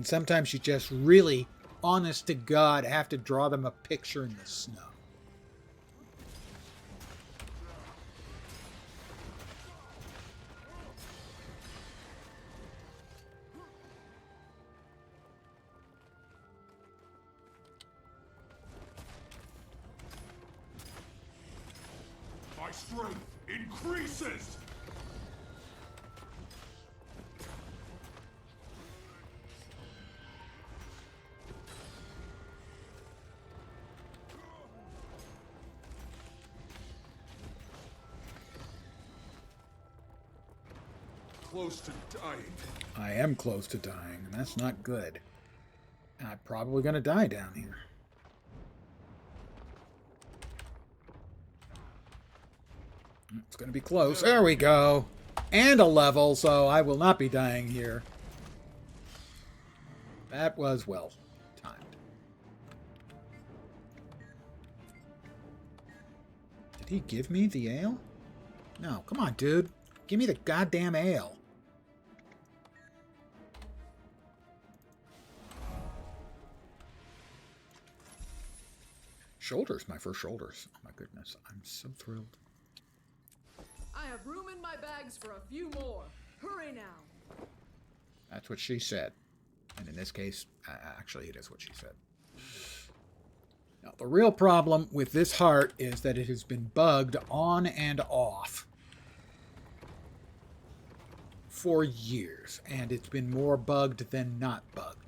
sometimes you just really, honest to God, have to draw them a picture in the snow. strength increases! Close to dying. I am close to dying, and that's not good. I'm probably going to die down here. It's going to be close. There we go. And a level, so I will not be dying here. That was well timed. Did he give me the ale? No, come on, dude. Give me the goddamn ale. Shoulders, my first shoulders. Oh my goodness, I'm so thrilled. I have room in my bags for a few more. Hurry now. That's what she said. And in this case, actually it is what she said. Now, the real problem with this heart is that it has been bugged on and off for years. And it's been more bugged than not bugged.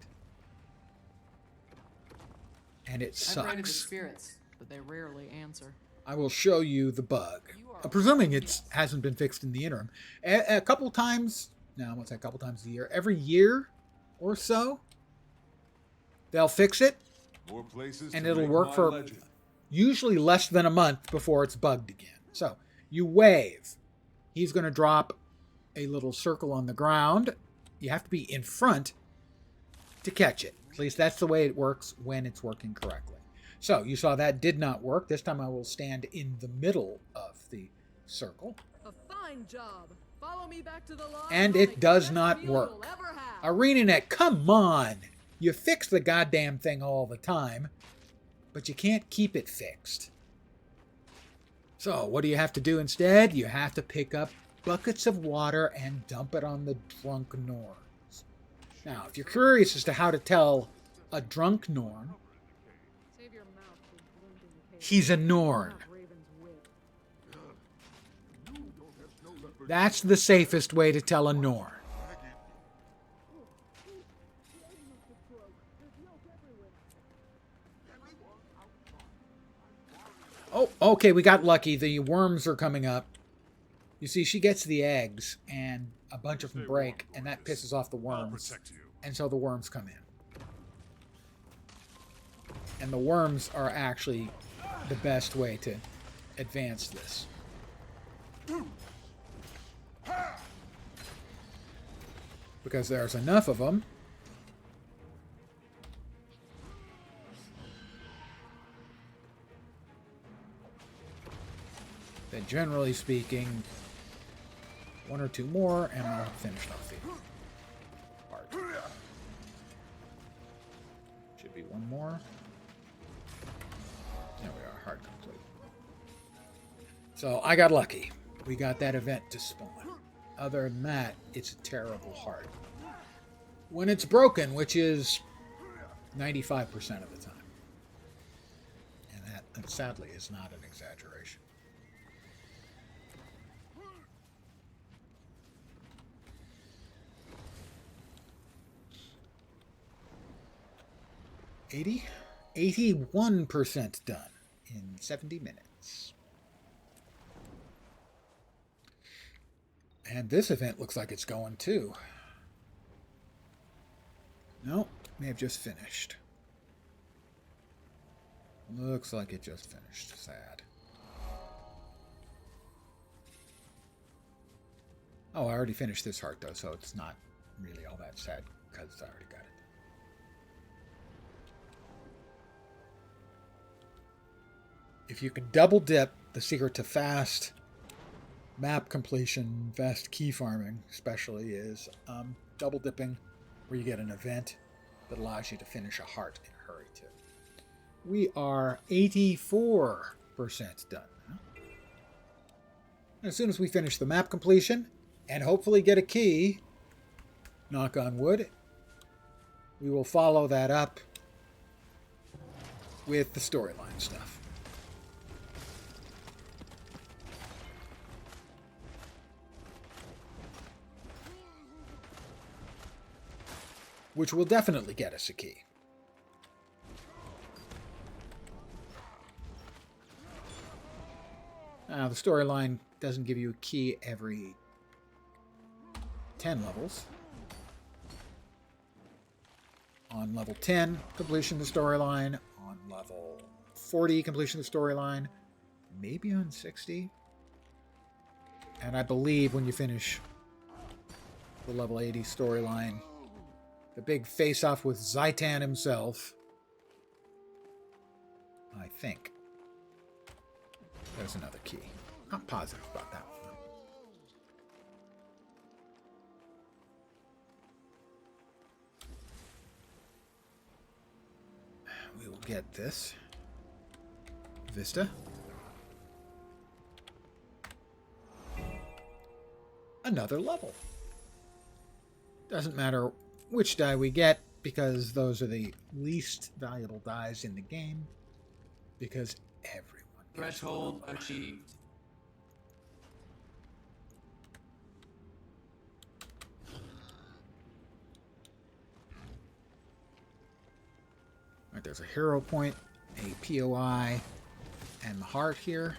And it sucks. I've raided the spirits, but they rarely answer. I will show you the bug. Presuming it hasn't been fixed in the interim. A couple times, no, I won't say a couple times a year. Every year or so, they'll fix it. More places and to it'll make work my for legend. usually less than a month before it's bugged again. So you wave. He's going to drop a little circle on the ground. You have to be in front to catch it. At least that's the way it works when it's working correctly. So you saw that did not work. This time I will stand in the middle of the circle. A fine job. Follow me back to the lodge. And it does not work. ArenaNet, come on! You fix the goddamn thing all the time, but you can't keep it fixed. So what do you have to do instead? You have to pick up buckets of water and dump it on the drunk Norns. Now, if you're curious as to how to tell a drunk Norn, he's a Norn. That's the safest way to tell a Norn. Oh, okay, we got lucky. The worms are coming up. You see, she gets the eggs, and a bunch of them break, and that pisses off the worms. And so the worms come in. And the worms are actually the best way to advance this. Because there's enough of them. That generally speaking, one or two more, and I'll finish off the part. Should be one more. There we are, hard complete. So I got lucky. We got that event to spawn. Other than that, it's a terrible heart. When it's broken, which is 95% of the time. And that sadly is not an exaggeration. $80? 81% done in 70 minutes. And this event looks like it's going too. No, may have just finished. Looks like it just finished. Sad. Oh, I already finished this heart though, so it's not really all that sad because I already got it. If you can double dip, the secret to fast map completion, fast key farming especially, is double dipping, where you get an event that allows you to finish a heart in a hurry too. We are 84% done. As soon as we finish the map completion and hopefully get a key, knock on wood, we will follow that up with the storyline stuff. which will definitely get us a key. Now, the storyline doesn't give you a key every 10 levels. On level 10, completion of the storyline. On level 40, completion of the storyline. Maybe on 60. And I believe when you finish the level 80 storyline, the big face-off with Zaitan himself, I think there's another key. Not positive about that one, though. We will get this. Vista. Another level. Doesn't matter which die we get, because those are the least valuable dies in the game, because everyone gets Threshold achieved. Right, there's a hero point, a POI, and the heart here.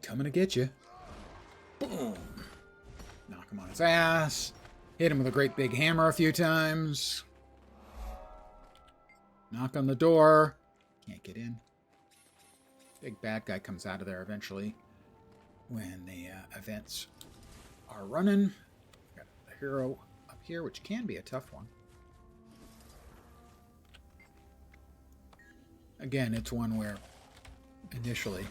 Coming to get you. Boom. Knock him on his ass. Hit him with a great big hammer a few times. Knock on the door. Can't get in. Big bad guy comes out of there eventually when the events are running. Got a hero up here, which can be a tough one. Again, it's one where initially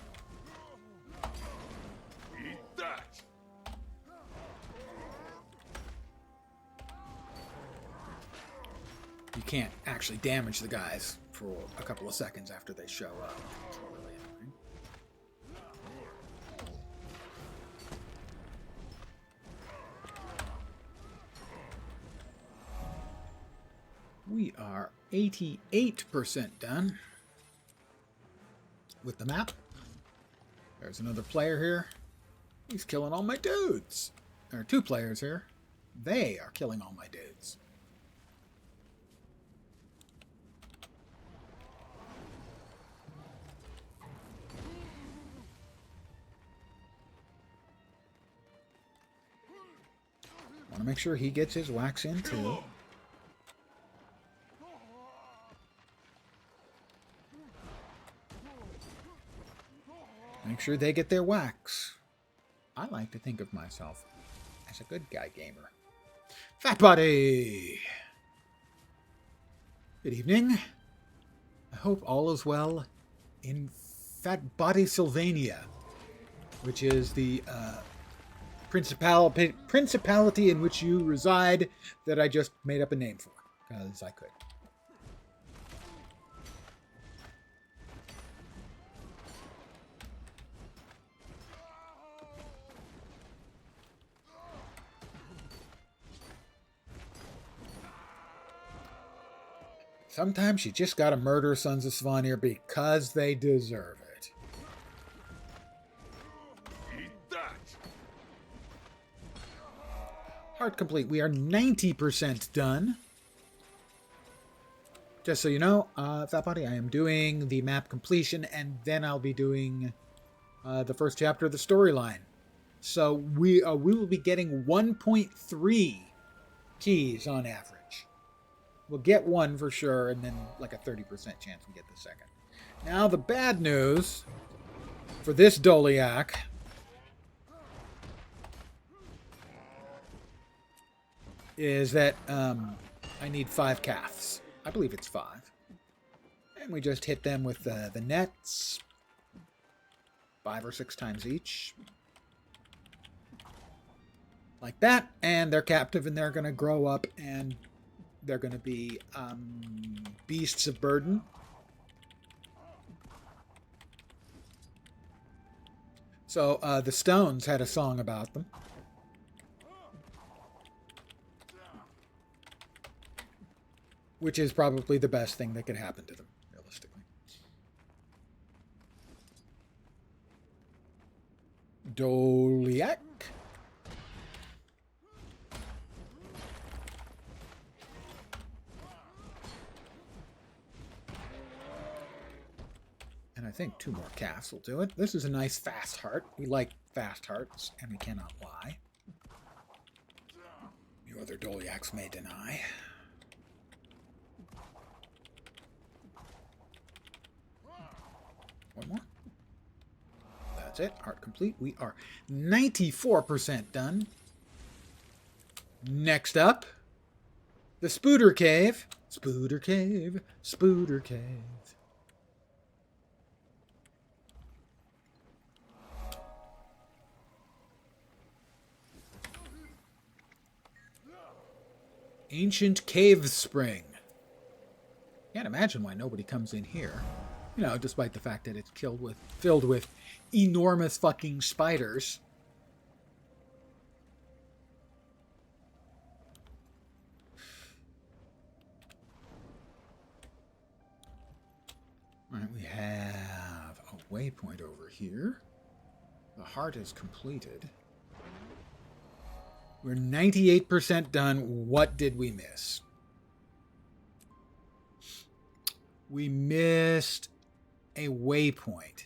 you can't actually damage the guys for a couple of seconds after they show up. It's really annoying. We are 88% done with the map. There's another player here. He's killing all my dudes. There are two players here. They are killing all my dudes. Want to make sure he gets his wax in too. Make sure they get their wax. I like to think of myself as a good guy gamer. Fat Body! Good evening. I hope all is well in Fat Body, Sylvania, which is the principality in which you reside that I just made up a name for, because I could. Sometimes you just gotta murder Sons of Svanir because they deserve it. Eat that! Heart complete. We are 90% done. Just so you know, Fat Body, I am doing the map completion, and then I'll be doing the first chapter of the storyline. So we will be getting 1.3 keys on average. We'll get one for sure, and then like a 30% chance we get the second. Now the bad news for this Doliak is that I need 5 calves. I believe it's 5. And we just hit them with the nets 5 or 6 times each. Like that, and they're captive, and they're going to grow up and They're going to be beasts of burden. So the Stones had a song about them. Which is probably the best thing that could happen to them, realistically. Doliak. And I think 2 more calves will do it. This is a nice fast heart. We like fast hearts, and we cannot lie. You other Doliaks may deny. One more. That's it. Heart complete. We are 94% done. Next up, the Spooder Cave. Spooder Cave. Spooder Cave. Ancient Cave Spring. Can't imagine why nobody comes in here. You know, despite the fact that it's filled with enormous fucking spiders. All right, we have a waypoint over here. The heart is completed. We're 98% done. What did we miss? We missed a waypoint.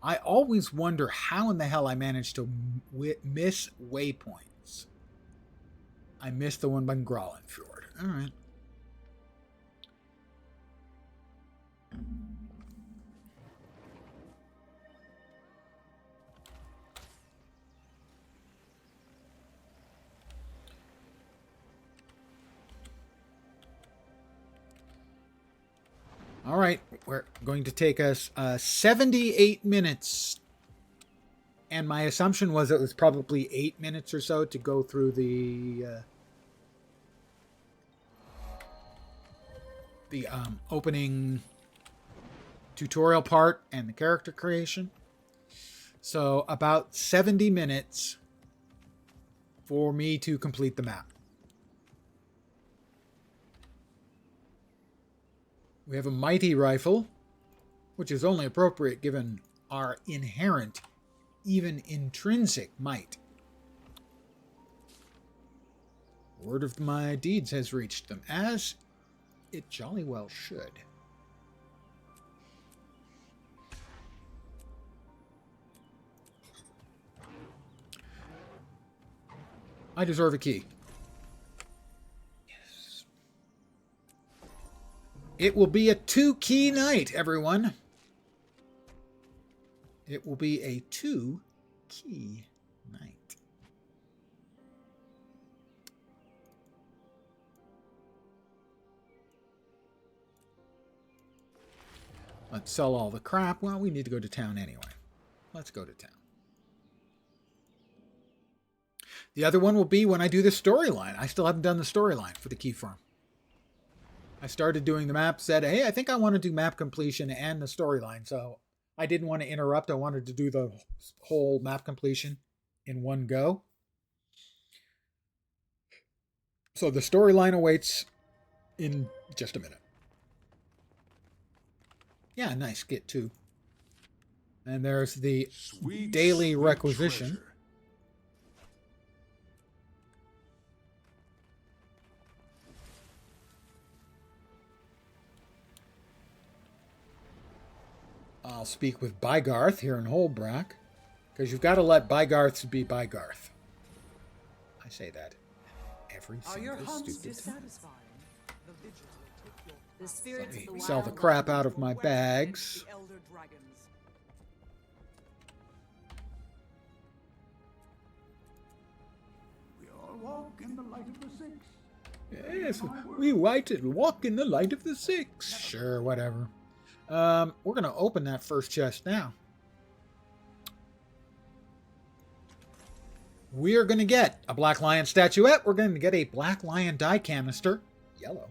I always wonder how in the hell I managed to miss waypoints. I missed the one by Grollenfjord. All right. All right, we're going to take us 78 minutes. And my assumption was it was probably 8 minutes or so to go through the opening tutorial part and the character creation. So about 70 minutes for me to complete the map. We have a mighty rifle, which is only appropriate given our inherent, even intrinsic might. Word of my deeds has reached them, as it jolly well should. I deserve a key. It will be a 2-key night, everyone. It will be a 2-key night. Let's sell all the crap. Well, we need to go to town anyway. Let's go to town. The other one will be when I do the storyline. I still haven't done the storyline for the Keyfarm. I started doing the map, said, hey, I think I want to do map completion and the storyline. So I didn't want to interrupt. I wanted to do the whole map completion in one go. So the storyline awaits in just a minute. Yeah, nice. Get 2. And there's the daily requisition. Treasure. I'll speak with Bygarth here in Holdbrack, because you've got to let Bygarths be Bygarth. I say that every single stupid time. The spirits of the Sell the wild crap out of my bags. We all walk in the light of the six. Yes, we walk in the light of the six. Sure, whatever. We're going to open that first chest now. We are going to get a Black Lion statuette. We're going to get a Black Lion die canister. yellow.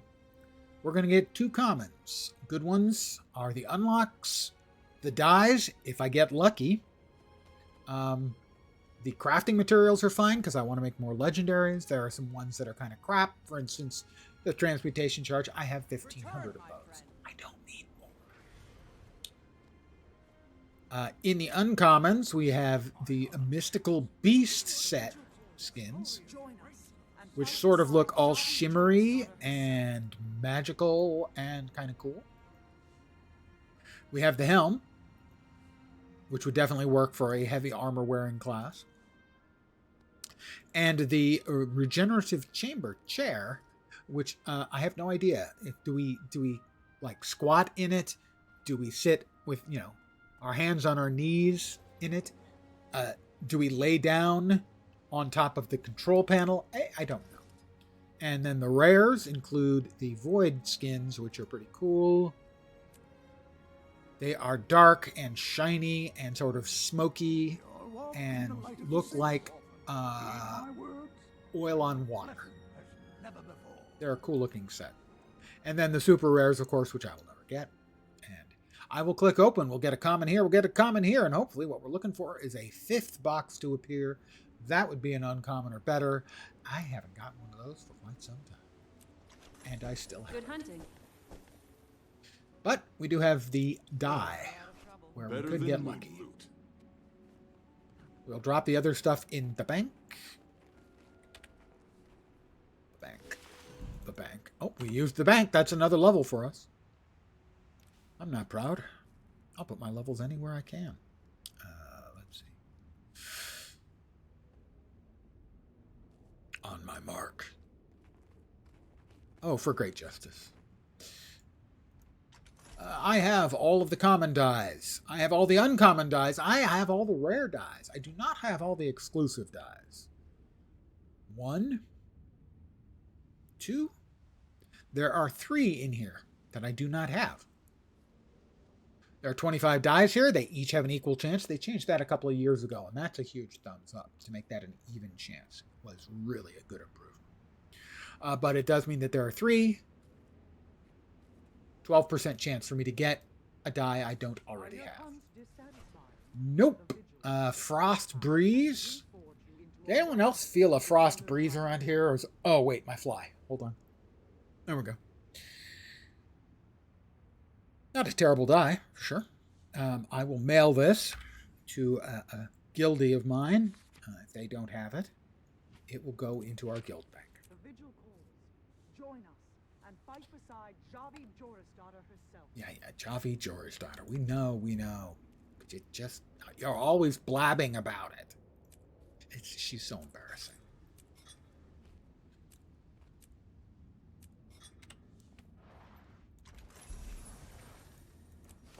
We're going to get 2 commons. Good ones are the unlocks, the dyes, if I get lucky. The crafting materials are fine because I want to make more legendaries. There are some ones that are kind of crap. For instance, the transmutation charge. I have 1,500 of those. I don't need more. In the uncommons, we have the mystical beast set skins, which sort of look all shimmery and magical and kind of cool. We have the helm, which would definitely work for a heavy armor wearing class. And the regenerative chamber chair, which I have no idea. Do we like squat in it? Do we sit with, our hands on our knees in it? Do we lay down on top of the control panel? I don't know. And then the rares include the void skins, which are pretty cool. They are dark and shiny and sort of smoky and look like oil on water. They're a cool looking set. And then the super rares, of course, which I will never get. And I will click open. We'll get a common here. We'll get a common here. And hopefully what we're looking for is a 5th box to appear. That would be an uncommon or better. I haven't gotten one of those for quite some time. And I still have. Good hunting. But we do have the die, where we could get lucky. We'll drop the other stuff in the bank. The bank. Oh, we used the bank. That's another level for us. I'm not proud. I'll put my levels anywhere I can. Let's see. On my mark. Oh, for great justice. I have all of the common dies. I have all the uncommon dies. I have all the rare dies. I do not have all the exclusive dies. 1, 2. There are 3 in here that I do not have. There are 25 dies here. They each have an equal chance. They changed that a couple of years ago, and that's a huge thumbs up to make that an even chance. It was really a good improvement. But it does mean that there are 3. 12% chance for me to get a die I don't already have. Nope. Frost breeze. Did anyone else feel a frost breeze around here? Or oh, wait, my fly. Hold on. There we go. Not a terrible die, for sure. I will mail this to a guildie of mine. If they don't have it, it will go into our guild bank. The vigil calls. Join us and fight beside Javi Jorisdaughter herself. Yeah, Javi Jorisdaughter. We know. But you're always blabbing about it. She's so embarrassing.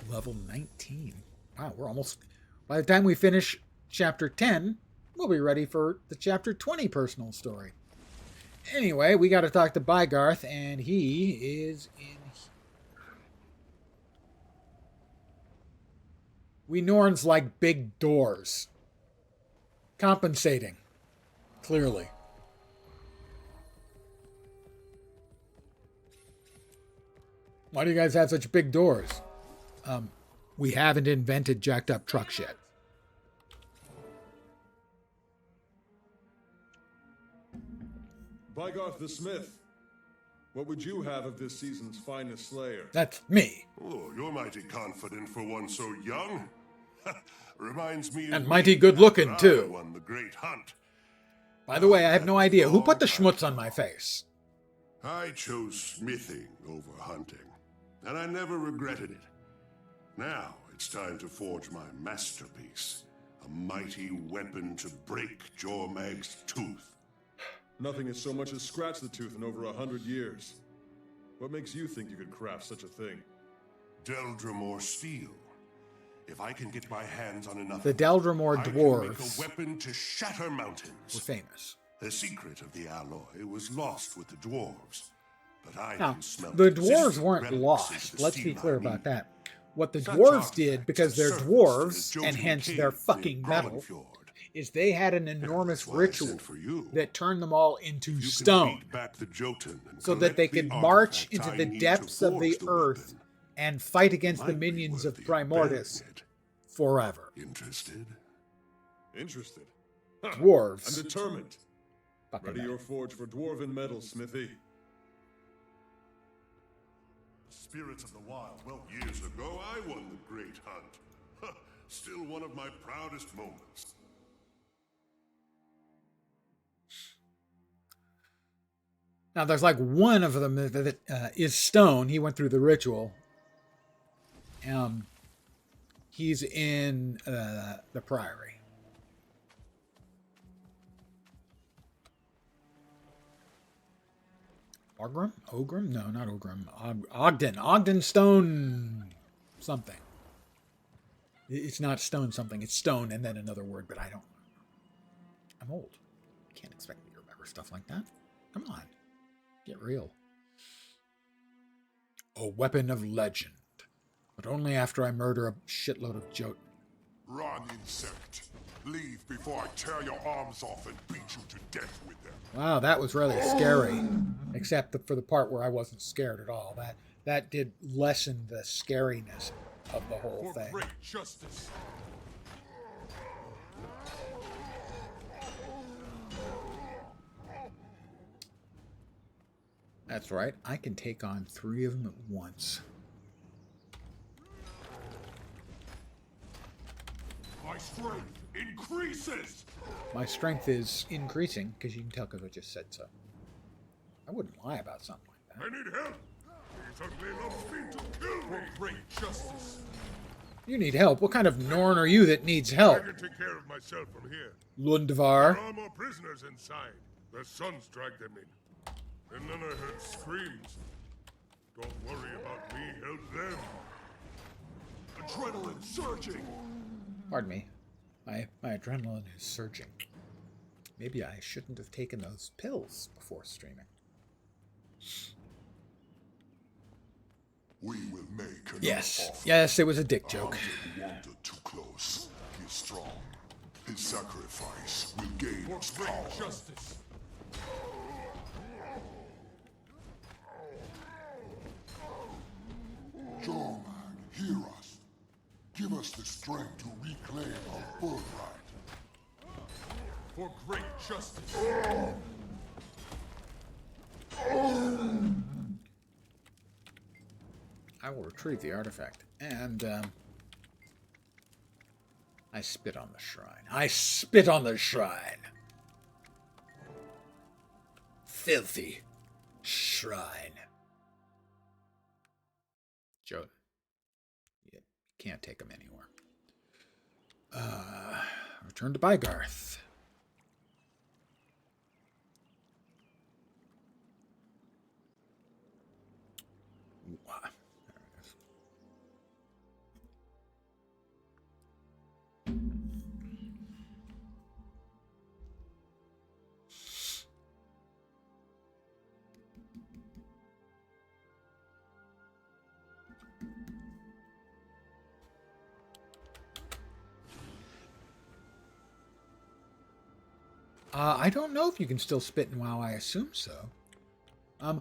Level 19. Wow, we're almost... By the time we finish Chapter 10, we'll be ready for the Chapter 20 personal story. Anyway, we got to talk to Bygarth, and he is in here. We Norns like big doors. Compensating. Clearly. Why do you guys have such big doors? We haven't invented jacked up trucks yet. Bygarth the Smith, what would you have of this season's finest slayer? That's me. Oh, you're mighty confident for one so young. Reminds me And of mighty good looking, too. I won the great hunt. By the way, I have no idea. Who put the schmutz on my face? I chose smithing over hunting, and I never regretted it. Now it's time to forge my masterpiece, a mighty weapon to break Jormag's tooth. Nothing has so much as scratched the tooth in over 100 years. What makes you think you could craft such a thing? Deldrimor steel. If I can get my hands on enough, The Deldrimor I can dwarves make a weapon to shatter mountains. were famous. The secret of the alloy was lost with the dwarves, but I Now, can smelt the dwarves existing weren't relics lost. into the Let's be steel clear I about need. that. What the Such dwarves did, artifacts because they're surfaced in dwarves, the and Jovian hence cave they're near fucking metal, Groenfjord. is they had an enormous That's why I ritual sent for you. that turned them all into You can stone beat back the Jotun and so that collect they the could march artifacts into I the need to depths of the forge earth weapon. and fight against the Might be minions of worthy Primordus burying it. forever. Interested? Interested? Ha! Dwarves. I'm determined. Fucking Ready hell. your forge for dwarven metal, Smithy. Spirits of the Wild. Well, years ago, I won the Great Hunt. Huh, still one of my proudest moments. Now, there's like one of them that is stone. He went through the ritual. He's in the Priory. Ogrim? Ogrim? No, not Ogrim. Ogden. Ogden Stone something. It's not stone something. It's stone and then another word, but I don't. I'm old. Can't expect me to remember stuff like that. Come on. Get real. A weapon of legend. But only after I murder a shitload of Jotun. Run, insect. Leave before I tear your arms off and beat you to death with them. Wow, that was really scary. Except for the part where I wasn't scared at all. That did lessen the scariness of the whole thing. Great justice. That's right. I can take on 3 of them at once. My strength increases! My strength is increasing, because you can tell because I just said so. I wouldn't lie about something like that. I need help! These ugly lumps mean to kill me! Great justice. You need help. What kind of Norn are you that needs help? I can take care of myself from here. Lundvar. There are more prisoners inside. Their sons dragged them in. And then I heard screams. Don't worry about me, help them. Adrenaline surging! Pardon me. My adrenaline is surging. Maybe I shouldn't have taken those pills before streaming. We will make an Yes. offer. Yes, it was a dick joke. Hunter wandered too close. He's strong. His sacrifice will gain us power. Justice. Jorman, hear us. Give us the strength to reclaim our birthright. For great justice. I will retrieve the artifact. And, I spit on the shrine. I spit on the shrine! Filthy shrine. Jotun. You can't take him anywhere. Return to Bygarth. Wow. There it is. I don't know if you can still spit in WoW. I assume so.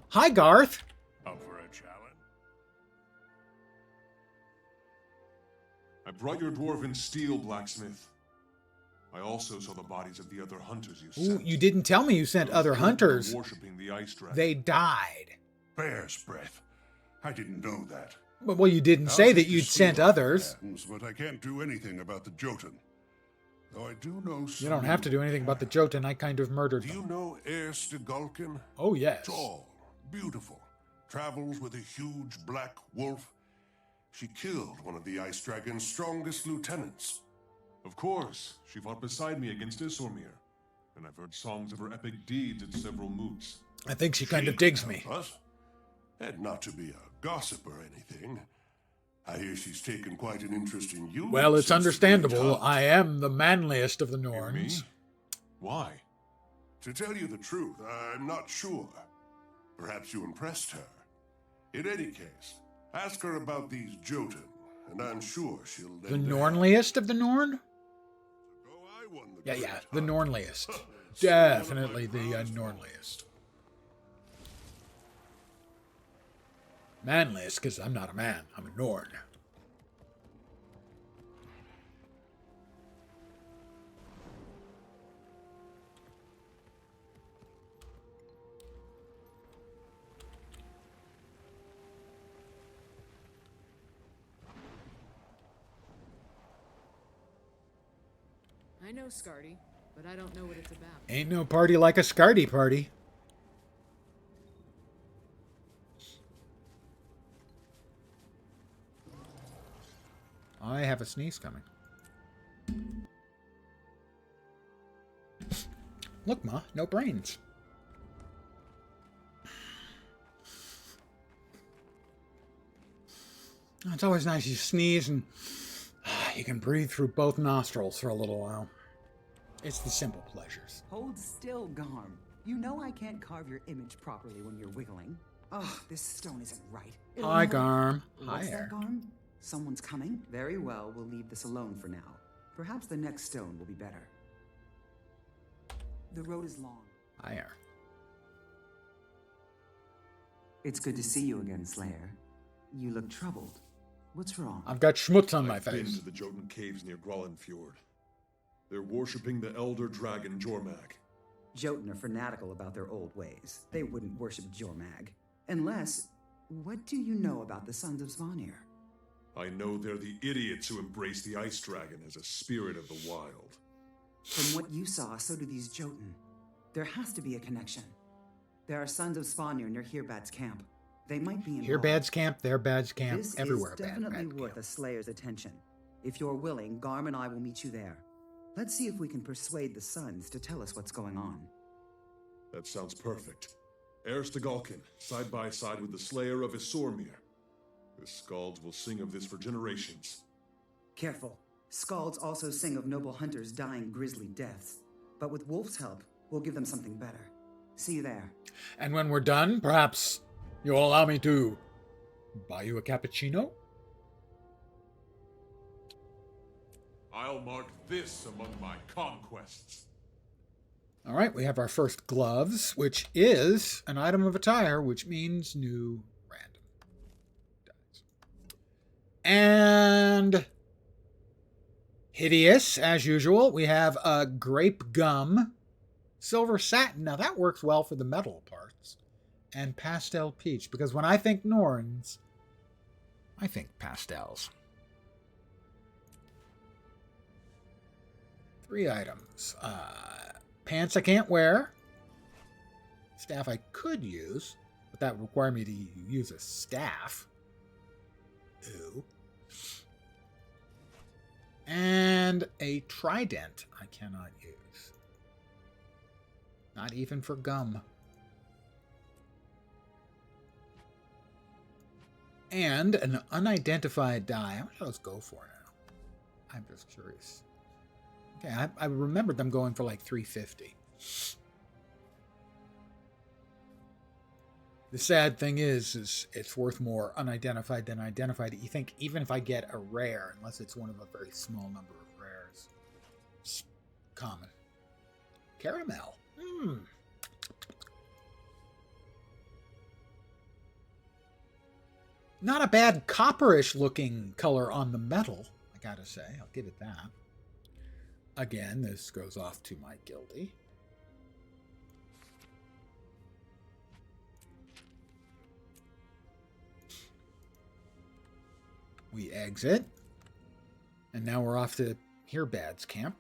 Hi, Garth. Up for a challenge? I brought your dwarven steel, blacksmith. I also saw the bodies of the other hunters you Ooh, sent. you didn't tell me you sent other hunters. Worshipping the ice dragon. They died. Bear's breath. I didn't know that. Well, you didn't say that you'd sent others. But I can't do anything about the Jotun. Though I do know some. You don't have to do anything about the Jotun. I kind of murdered Do them. you know Erstagulkin? Oh, yes. Tall, beautiful, travels with a huge black wolf. She killed one of the Ice Dragon's strongest lieutenants. Of course, she fought beside me against Isormir, and I've heard songs of her epic deeds at several moots. I think she kind of digs me. Us? And not to be a gossip or anything, I hear she's taken quite an interest in you. Well, it's since the understandable. Great Hunt. I am the manliest of the Me? Norns. Why? To tell you the truth, I'm not sure. Perhaps you impressed her. In any case, ask her about these Jotun, and I'm sure she'll The lend a hand. Nornliest of the Norn? Go I won the Yeah, great yeah, the hunt. Nornliest. Still one of my Definitely the proudest Nornliest. Manliest, because I'm not a man. I'm a Norn. I know Scardy, but I don't know what it's about. Ain't no party like a Scardy party. I have a sneeze coming. Look, Ma, no brains. It's always nice you sneeze and you can breathe through both nostrils for a little while. It's the simple pleasures. Hold still, Garm. You know I can't carve your image properly when you're wiggling. Oh, this stone isn't right. Hi, Garm. What's Hi, that, Garm? Someone's coming? Very well, we'll leave this alone for now. Perhaps the next stone will be better. The road is long. Hi. It's good to see you again, Slayer. You look troubled. What's wrong? I've got schmutz on my I've been face. to the Jotun caves near Grollenfjord. They're worshipping the elder dragon Jormag. Jotun are fanatical about their old ways. They wouldn't worship Jormag. Unless... What do you know about the Sons of Svanir? I know they're the idiots who embrace the ice dragon as a spirit of the wild. From what you saw, so do these Jotun. There has to be a connection. There are Sons of Svanir near Herebat's camp. They might be involved. Here bad's camp, there bad's camp, This everywhere is definitely bad worth camp. a Slayer's attention. If you're willing, Garm and I will meet you there. Let's see if we can persuade the Sons to tell us what's going on. That sounds perfect. Heirs to Galkin, side by side with the slayer of Isormir. The Skalds will sing of this for generations. Careful. Skalds also sing of noble hunters dying grisly deaths. But with Wolf's help, we'll give them something better. See you there. And when we're done, perhaps you'll allow me to buy you a cappuccino? I'll mark this among my conquests. All right, we have our first gloves, which is an item of attire, which means new random dice. And hideous, as usual, we have a grape gum, silver satin. Now that works well for the metal parts. And pastel peach, because when I think Norns, I think pastels. 3 items. Pants I can't wear. Staff I could use, but that would require me to use a staff. Ooh. And a trident I cannot use. Not even for gum. And an unidentified die. How much do those go for now? I'm just curious. Okay, I remembered them going for like $350. The sad thing is it's worth more unidentified than identified. You think even if I get a rare, unless it's one of a very small number of rares, it's common. Caramel. Not a bad copperish looking color on the metal, I gotta say. I'll give it that. Again, this goes off to my guilty. We exit. And now we're off to Herebad's camp.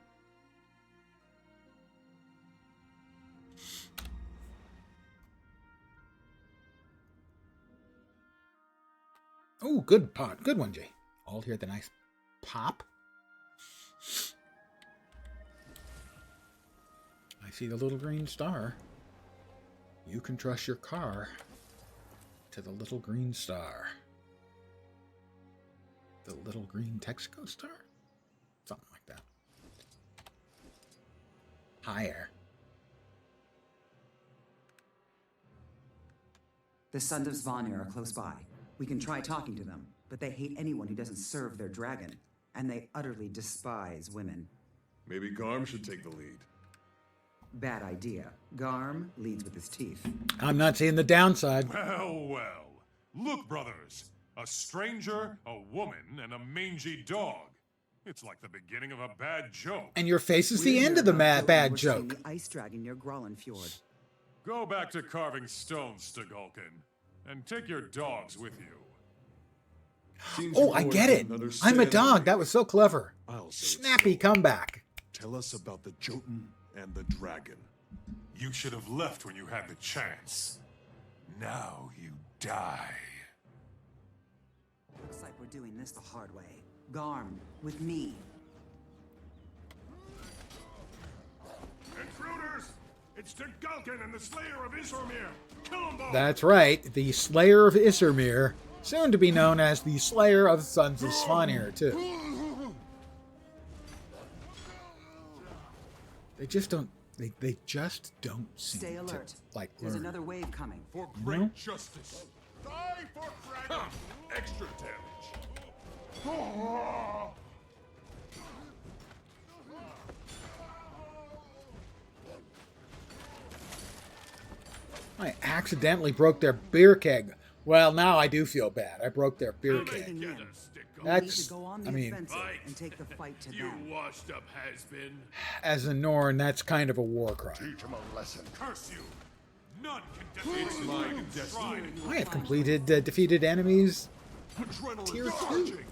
Oh, good pot. Good one, Jay. All hear the nice pop. I see the little green star. You can trust your car to the little green star. The little green Texaco star? Something like that. Higher. The Sons of Svanir are close by. We can try talking to them, but they hate anyone who doesn't serve their dragon, and they utterly despise women. Maybe Garm should take the lead. Bad idea. Garm leads with his teeth. I'm not seeing the downside. Well, well. Look, brothers. A stranger, a woman, and a mangy dog. It's like the beginning of a bad joke. And your face is We're the here end of the about bad we're seeing joke. The ice dragon near Grollen Fjord. Go back to carving stones, Stagulkin, and take your dogs with you. Seems Oh, you I boys get it. didn't I'm a understand dog. me. That was so clever. I'll say it Snappy comeback. Tell us about the Jotun and the dragon. You should have left when you had the chance. Now you die. Looks like we're doing this the hard way. Garm, with me. Intruders! It's Dagulkin and the Slayer of Isarmir! Kill them both! That's right. The Slayer of Isarmir, soon to be known as the Slayer of Sons of Svanir, too. They just don't. They just don't seem Stay alert. to like There's learn. another wave coming. For great justice. Die for dragon! Extra damage. I accidentally broke their beer keg. Well, now I do feel bad. I broke their beer keg. Taking in. We need That's, to go on the I mean, offensive and take the fight to You them. washed up has-been. as a Norn, that's kind of a war crime. Teach him a lesson. Curse you! None can defeat It's the my dragon's destiny. shrine. I have completed defeated enemies. Adrenaline Tier two. charging.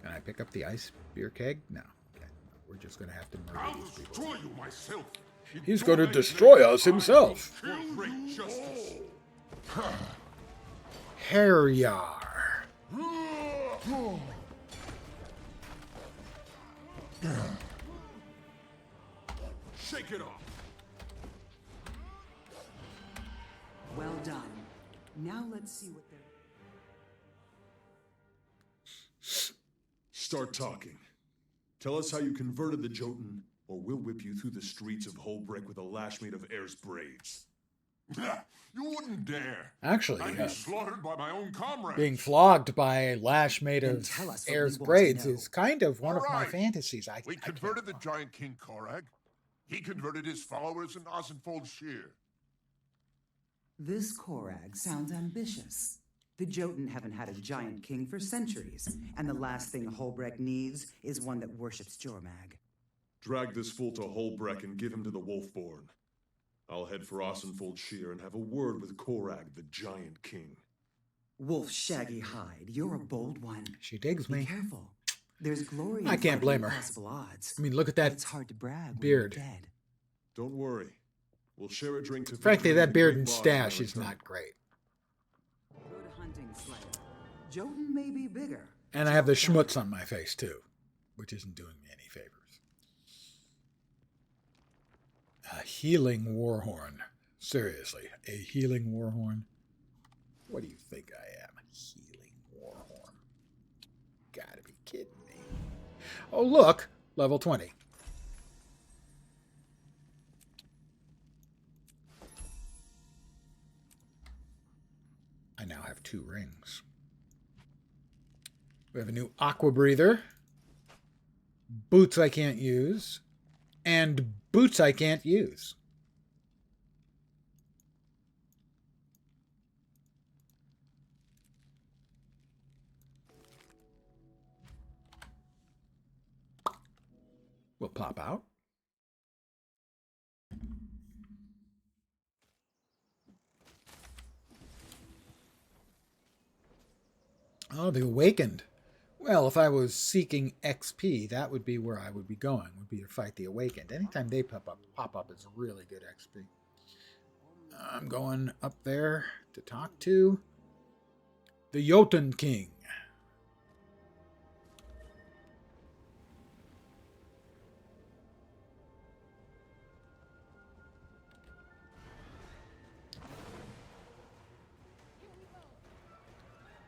Can I pick up the ice beer keg? No. Okay. We're just going to have to murder I'll these people. destroy you myself. He's going to destroy us himself. For great justice. Haryar. Shake it off. Well done. Now let's see what they're... Start talking. Tell us how you converted the Jotun, or we'll whip you through the streets of Holbreck with a lash made of Air's braids. You wouldn't dare. Actually, I'd be slaughtered by my own comrades. being flogged by a lash made Then of tell us what Air's we want to braids know. is kind of one of my Alright. fantasies. We converted the giant King Korag. He converted his followers in Ozenfold Shear. This Korag sounds ambitious. The Jotun haven't had a giant king for centuries, and the last thing Holbreck needs is one that worships Jormag. Drag this fool to Holbreck and give him to the Wolfborn. I'll head for Osenfold Shear and have a word with Korag, the giant king. Wolf Shaggy Hide, you're a bold one. She digs Be me. careful. There's glory in I can't fighting blame her. impossible odds. I mean, look at But that it's hard to brag when beard. you're dead. Don't worry. We'll share a drink to Frankly, victory that the beard Great and Boss stash when I is return. not great. Good hunting, Slayer. Jotun may be bigger. And I have the schmutz on my face, too, which isn't doing me any favors. A healing warhorn. Seriously, a healing warhorn? What do you think I am? A healing warhorn? Gotta be kidding me. Oh, look! Level 20. I now have 2 rings. We have a new aqua breather, boots I can't use, and boots I can't use. Will pop out. Oh, the Awakened. Well, if I was seeking XP, that would be where I would be going, would be to fight the Awakened. Anytime they pop up is really good XP. I'm going up there to talk to the Jotun King.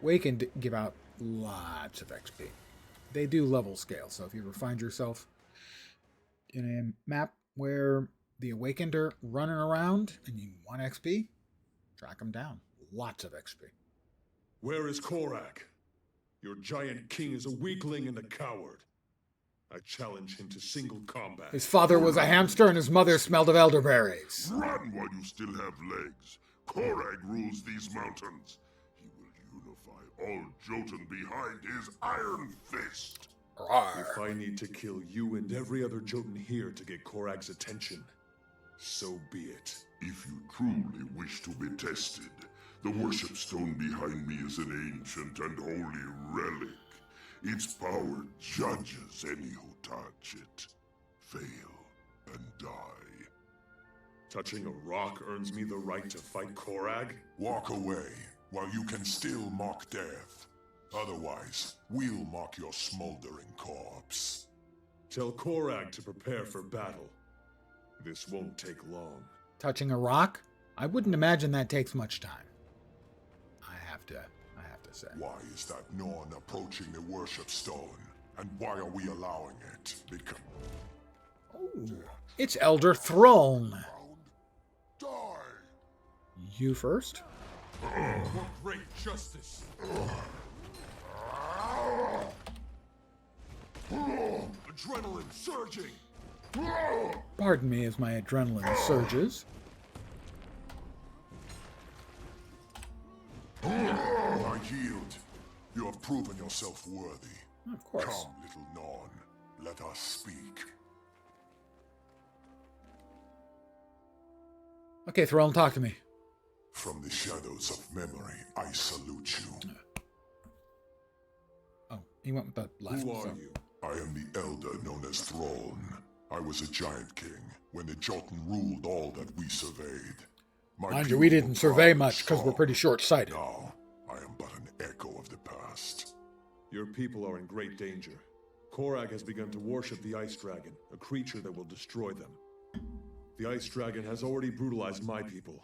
Awakened give out lots of XP. They do level scale, so if you ever find yourself in a map where the Awakened are running around and you want XP, track them down. Lots of XP. Where is Korag? Your giant king is a weakling and a coward. I challenge him to single combat. His father was a hamster and his mother smelled of elderberries. Run while you still have legs. Korag rules these mountains. He will unify all Jotun behind his iron fist. If I need to kill you and every other Jotun here to get Korag's attention, so be it. If you truly wish to be tested, the worship stone behind me is an ancient and holy relic. Its power judges any who touch it, fail, and die. Touching a rock earns me the right to fight Korag? Walk away while you can still mock death. Otherwise, we'll mock your smoldering corpse. Tell Korag to prepare for battle. This won't take long. Touching a rock? I wouldn't imagine that takes much time. I have to say. Why is that Norn approaching the worship stone? And why are we allowing it? Because... Oh, it's Elder Throne. Die! You first? For great justice! Adrenaline surging! Pardon me as my adrenaline surges. I yield. You have proven yourself worthy. Of course. Come, little Norn. Let us speak. Okay, Throne, talk to me. From the shadows of memory, I salute you. Oh, he went with the last Who one. are you? I am the elder known as Throne. I was a giant king when the Jotun ruled all that we surveyed. Mind you, we didn't survey much because we're pretty short-sighted. Now, I am but an echo of the past. Your people are in great danger. Korag has begun to worship the Ice Dragon, a creature that will destroy them. The Ice Dragon has already brutalized my people.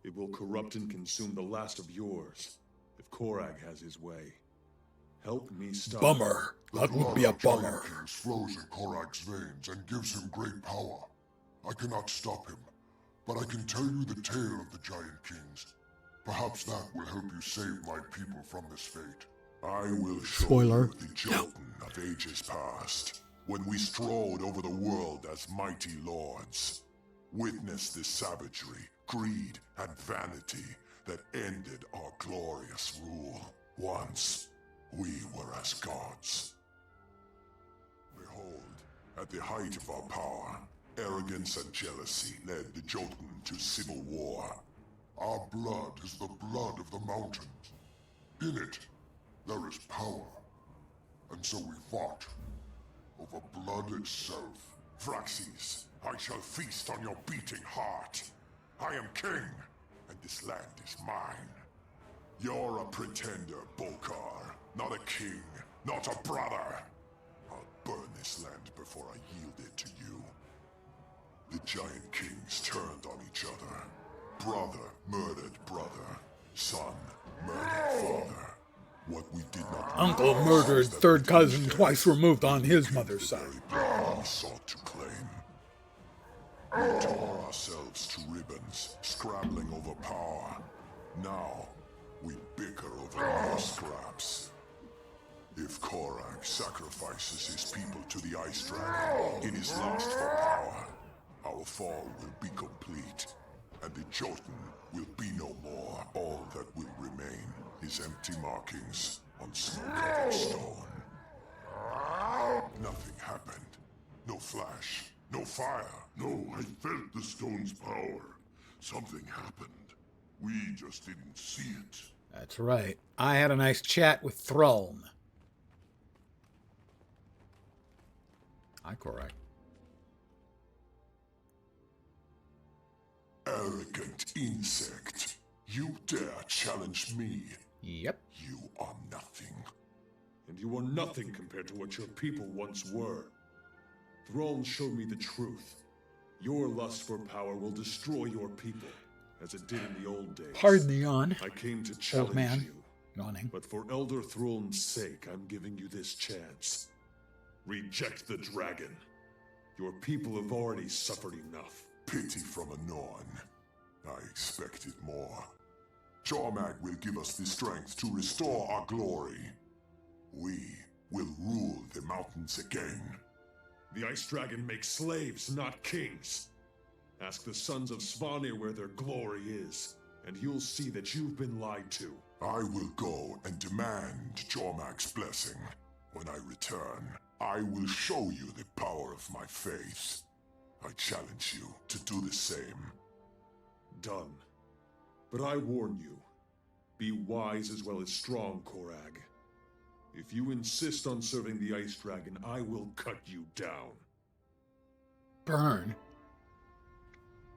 It will corrupt and consume the last of yours, if Korag has his way. Help me stop. Bummer. That would be a bummer. Kings flows in Korag's veins and gives him great power. I cannot stop him, but I can tell you the tale of the Giant Kings. Perhaps that will help you save my people from this fate. I will show Spoiler. you the Jotun of ages past, when we strode over the world as mighty lords. Witness the savagery, greed, and vanity that ended our glorious rule. Once, we were as gods. Behold, at the height of our power, arrogance and jealousy led the Jotun to civil war. Our blood is the blood of the mountains. In it, there is power. And so we fought over blood itself. Phraxis, I shall feast on your beating heart. I am king, and this land is mine. You're a pretender, Bolkar. Not a king, not a brother. I'll burn this land before I yield it to you. The Giant Kings turned on each other. Brother murdered brother. Son murdered father. What we did not Uncle murdered third cousin twice removed on his mother's side. we sought to claim. We tore ourselves to ribbons, scrabbling over power. Now, we bicker over more scraps. If Korag sacrifices his people to the Ice Dragon in his lust for power, our fall will be complete, and the Jotun will be no more. All that will remain is empty markings on snow-covered stone. Nothing happened. No flash, no fire. No, I felt the stone's power. Something happened. We just didn't see it. That's right. I had a nice chat with Throne. Hi, Korag. Arrogant insect. You dare challenge me? Yep. You are nothing. And you are nothing compared to what your people once were. Throne showed me the truth. Your lust for power will destroy your people, as it did in the old days. Pardon the yawn. I came to challenge Old man. you. Yawning. But for Elder Throne's sake, I'm giving you this chance. Reject the dragon. Your people have already suffered enough. Pity from a Norn. I expected more. Jormak will give us the strength to restore our glory. We will rule the mountains again. The Ice Dragon makes slaves, not kings. Ask the sons of Svanir where their glory is, and you'll see that you've been lied to. I will go and demand Jormak's blessing. When I return, I will show you the power of my faith. I challenge you to do the same. Done. But I warn you, be wise as well as strong, Korag. If you insist on serving the Ice Dragon, I will cut you down. Burn.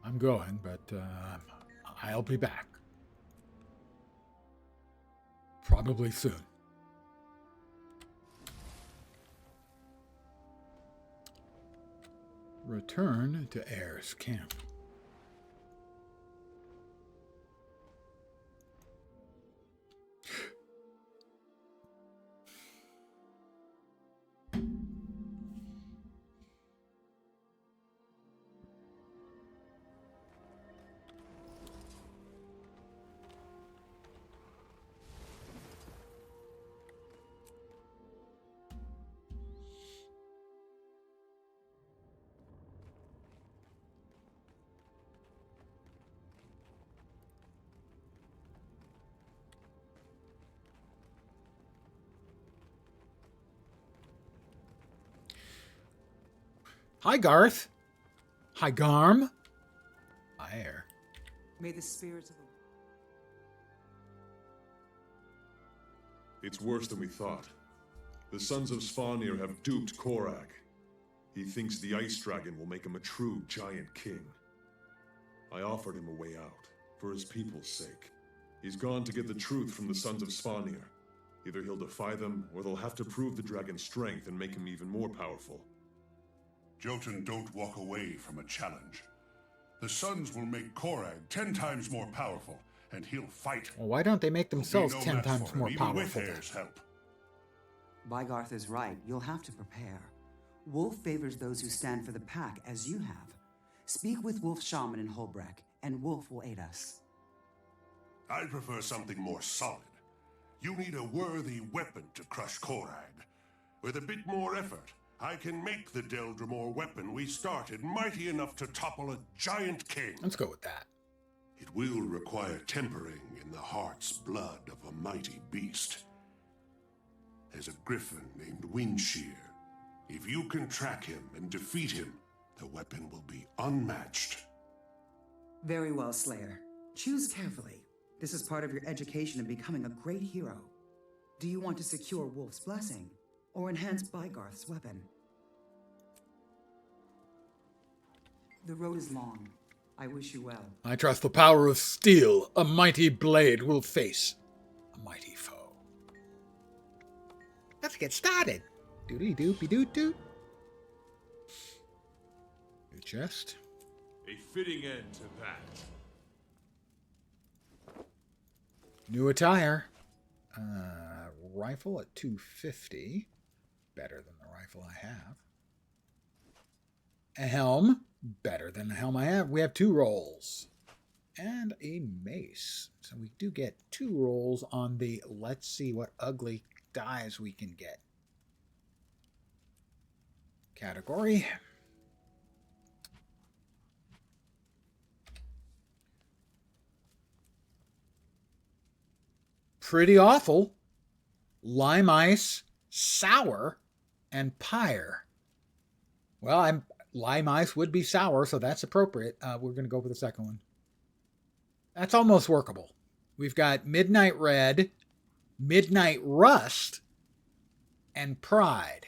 I'm going, but I'll be back. Probably soon. Return to Heir's camp. Hi, Garth. Hi, Garm. Hi, Heir. May the spirits of the... It's worse than we thought. The sons of Svanir have duped Korag. He thinks the Ice Dragon will make him a true giant king. I offered him a way out, for his people's sake. He's gone to get the truth from the sons of Svanir. Either he'll defy them, or they'll have to prove the dragon's strength and make him even more powerful. Jotun don't walk away from a challenge. The sons will make Korag 10 times more powerful, and he'll fight. Well, why don't they make themselves There'll be 10 match times for him, more even with powerful? Heir's help. Bygarth is right. You'll have to prepare. Wolf favors those who stand for the pack, as you have. Speak with Wolf Shaman in Holbreck, and Wolf will aid us. I prefer something more solid. You need a worthy weapon to crush Korag. With a bit more effort, I can make the Deldrimor weapon we started mighty enough to topple a giant king. Let's go with that. It will require tempering in the heart's blood of a mighty beast. There's a griffin named Windshear. If you can track him and defeat him, the weapon will be unmatched. Very well, Slayer. Choose carefully. This is part of your education in becoming a great hero. Do you want to secure Wolf's blessing, or enhance Bygarth's weapon? The road is long. I wish you well. I trust the power of steel. A mighty blade will face a mighty foe. Let's get started. Doodly doopy doot doot. New chest. A fitting end to that. New attire. Rifle at 250. Better than the rifle I have. A helm. Better than the helm I have. We have 2 rolls. And a mace. So we do get 2 rolls on the let's see what ugly dies we can get category. Pretty awful. Lime ice, sour, and pyre. Well, lime ice would be sour, so that's appropriate. We're going to go with the second one. That's almost workable. We've got Midnight Red, Midnight Rust, and Pride.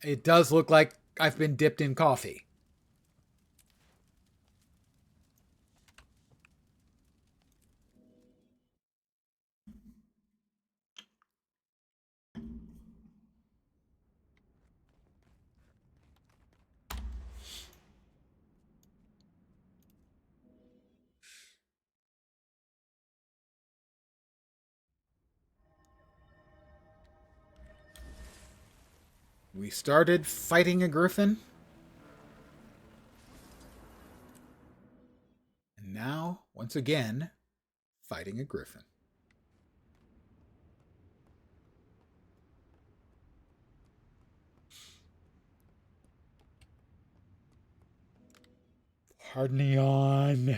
It does look like I've been dipped in coffee. We started fighting a griffin. once again fighting a griffin. Parneon.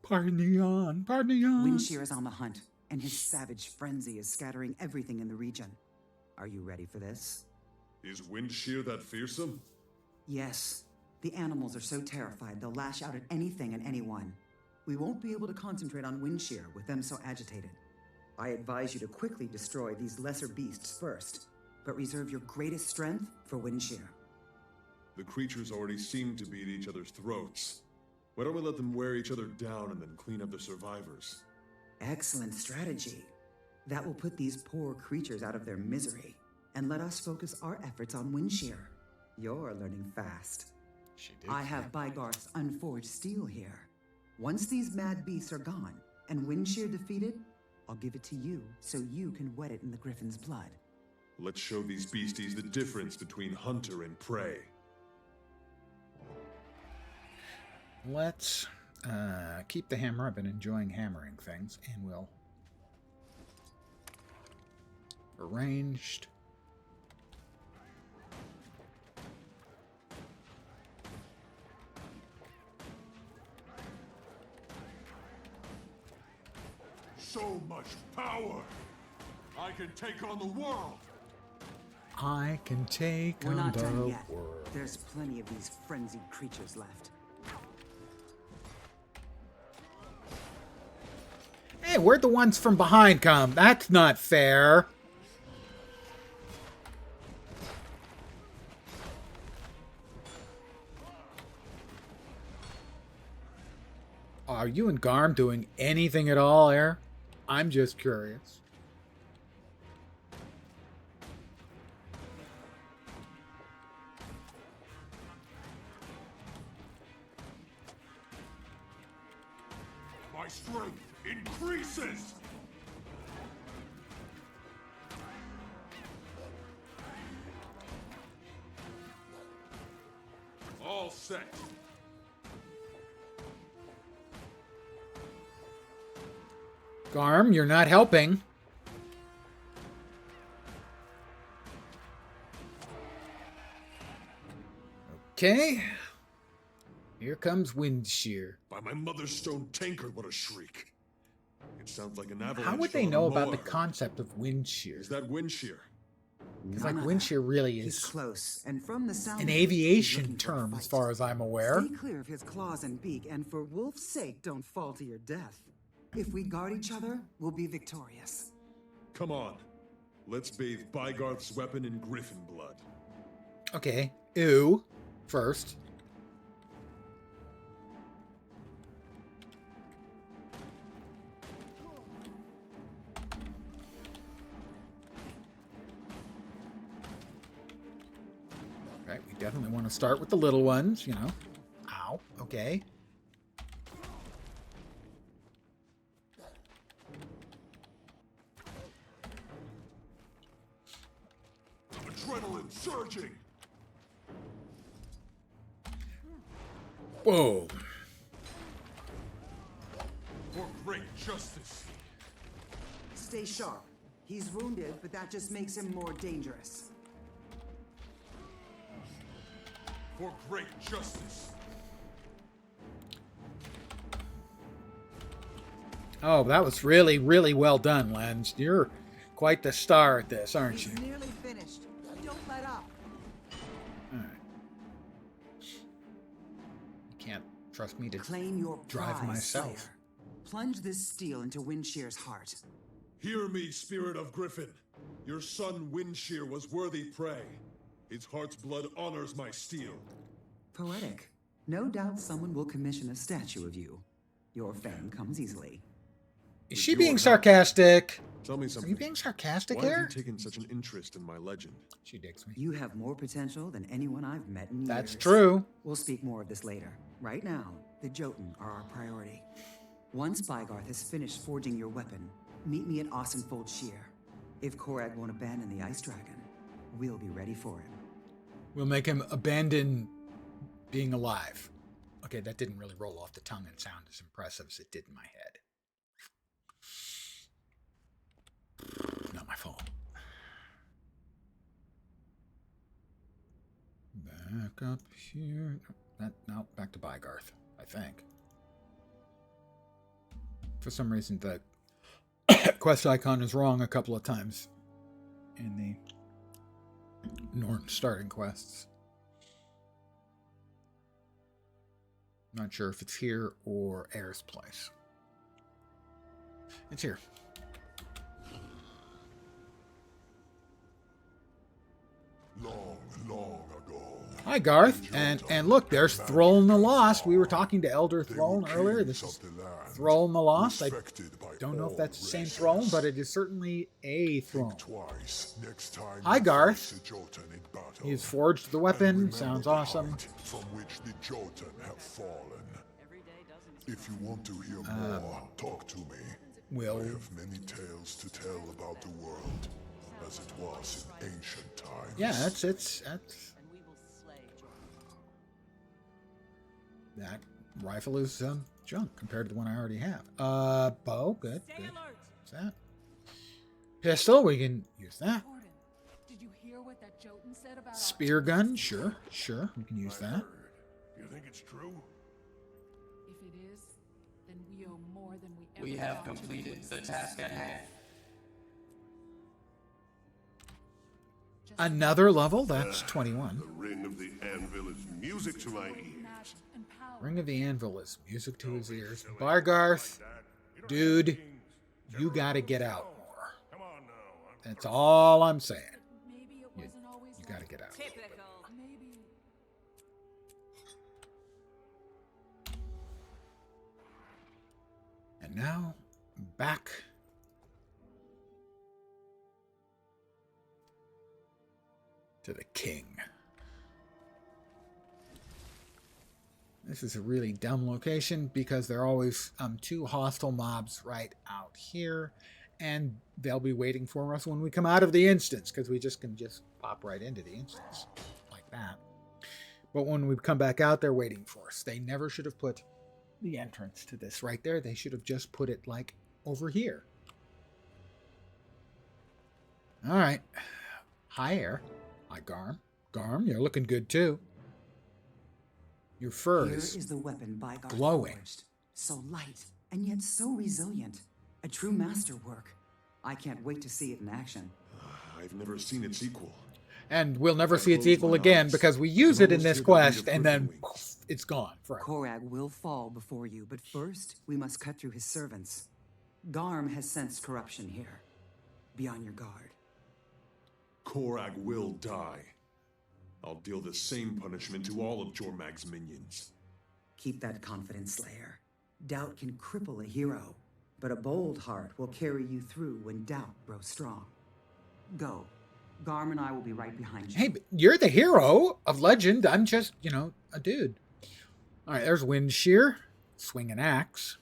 Parneon. Parneon. Windshear is on the hunt, and his savage frenzy is scattering everything in the region. Are you ready for this? Is Windshear that fearsome? Yes. The animals are so terrified they'll lash out at anything and anyone. We won't be able to concentrate on Windshear with them so agitated. I advise you to quickly destroy these lesser beasts first, but reserve your greatest strength for Windshear. The creatures already seem to be at each other's throats. Why don't we let them wear each other down and then clean up the survivors? Excellent strategy. That will put these poor creatures out of their misery, and let us focus our efforts on Windshear. You're learning fast. I have Bygarth's unforged steel here. Once these mad beasts are gone, and Windshear defeated, I'll give it to you so you can wet it in the griffin's blood. Let's show these beasties the difference between hunter and prey. Let's keep the hammer. I've been enjoying hammering things, and we'll arranged. So much power! I can take on the world! I can take We're on not the done yet. world. There's plenty of these frenzied creatures left. Hey, where'd the ones from behind come? That's not fair. Are you and Garm doing anything at all there? I'm just curious. My strength increases! All set. Garm, you're not helping. Okay. Here comes Windshear. By my mother's stone tankard, what a shriek. It sounds like an avalanche. How would they from a know about the mower. concept of Windshear? Is that Windshear? Because like Windshear really He's is close, and from the sound an of it, he's aviation looking for a term as fight. far as I'm aware. Stay clear of his claws and beak, and for Wolf's sake, don't fall to your death. If we guard each other, we'll be victorious. Come on. Let's bathe Bygarth's weapon in griffin blood. Okay. Ew. First. Right, we definitely want to start with the little ones, you know. Ow. Okay. Adrenaline surging! Whoa. For great justice! Stay sharp. He's wounded, but that just makes him more dangerous. For great justice! Oh, that was really, really well done, Lens. You're quite the star at this, aren't you? He's nearly finished. Don't let up. All right. You can't trust me to Claim your drive prize, myself. Slayer. Plunge this steel into Windshear's heart. Hear me, spirit of Griffin. Your son Windshear was worthy prey. His heart's blood honors my steel. Poetic. No doubt someone will commission a statue of you. Your fame comes easily. Is she being sarcastic? Tell me Are something. you being sarcastic Why have here? you taken such an interest in my legend? She digs me. You have more potential than anyone I've met in years. That's true. We'll speak more of this later. Right now, the Jotun are our priority. Once Bygarth has finished forging your weapon, meet me at Ostenfold Shear. If Korag won't abandon the Ice Dragon, we'll be ready for him. We'll make him abandon being alive. Okay, that didn't really roll off the tongue and sound as impressive as it did in my head. Not my fault. Back up here. No, back to Bygarth, I think. For some reason, the quest icon is wrong a couple of times in the Norn starting quests. Not sure if it's here or Air's place. It's here. Long, long ago. Hi, Garth. And look, there's Throne the Lost. We were talking to Elder Throne earlier. This is Throne the Lost. I don't know if that's the same throne, but it is certainly a throne. Hi, Garth. He's forged the weapon. Sounds awesome. From which the Jotun have fallen. If you want to hear more, talk to me. I have many tales to tell about the world as it was in ancient times. Yeah, that's that rifle is junk compared to the one I already have. Bow, good. What's that? Pistol, we can use that. Did you hear what that Jotun said about Spear gun, sure, we can use that. You think it's true? If it is, then we owe more than we ever We have thought to completed lose. the task at hand. Another level, that's 21. The ring of the anvil is music to my ears. Ring of the Anvil is music to his ears. Bygarth, dude, you gotta get out more. That's all I'm saying. You gotta get out. And now, back to the king. This is a really dumb location because there are always two hostile mobs right out here, and they'll be waiting for us when we come out of the instance because we can just pop right into the instance like that. But when we come back out, they're waiting for us. They never should have put the entrance to this right there. They should have just put it like over here. All right. Hi, Air. Hi, Garm. Garm, you're looking good too. Your fur Here is the weapon Bygarth glowing. forged. So light, and yet so resilient. A true masterwork. I can't wait to see it in action. I've never seen its equal. And we'll never see its equal again because we use it in this quest and then poof, it's gone forever. Korag will fall before you, but first we must cut through his servants. Garm has sensed corruption here. Be on your guard. Korag will die. I'll deal the same punishment to all of Jormag's minions. Keep that confidence, Slayer. Doubt can cripple a hero, but a bold heart will carry you through when doubt grows strong. Go. Garm and I will be right behind you. Hey, but you're the hero of legend. I'm just, a dude. All right, there's Wind Shear. Swing an axe.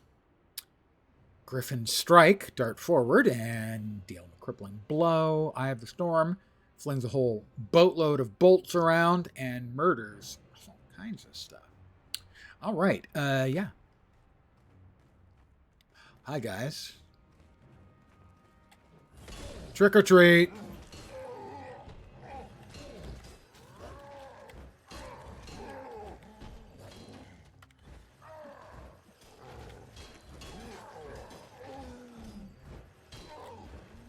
Griffin Strike. Dart forward and deal a crippling blow. Eye of the Storm. Flings a whole boatload of bolts around and murders all kinds of stuff. All right, yeah. Hi, guys. Trick or treat.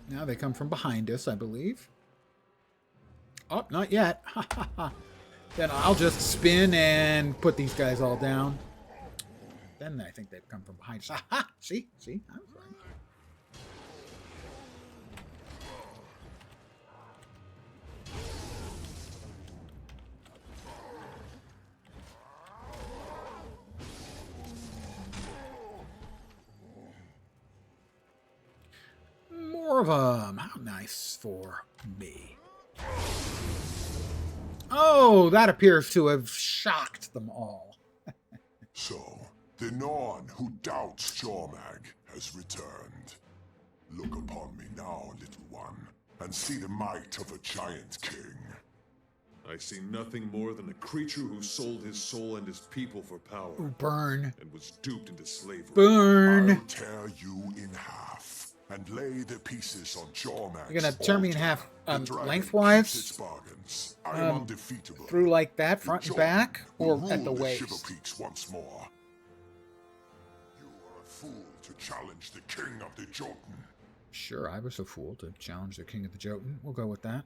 Now they come from behind us, I believe. Oh, not yet. Then I'll just spin and put these guys all down. Then I think they've come from behind us. Aha! See? I was right. More of them. How nice for me. Oh, that appears to have shocked them all. So, the Norn who doubts Jormag has returned. Look upon me now, little one, and see the might of a giant king. I see nothing more than a creature who sold his soul and his people for power. Ooh, burn. And was duped into slavery. Burn. I'll tear you in half and lay the pieces on Jormak's You're gonna tear me in half lengthwise? I am undefeatable. Through like that, front and back, or will at the rule waist? Shiver Peaks once more. You are a fool to challenge the king of the Jotun. Sure, I was a fool to challenge the king of the Jotun. We'll go with that.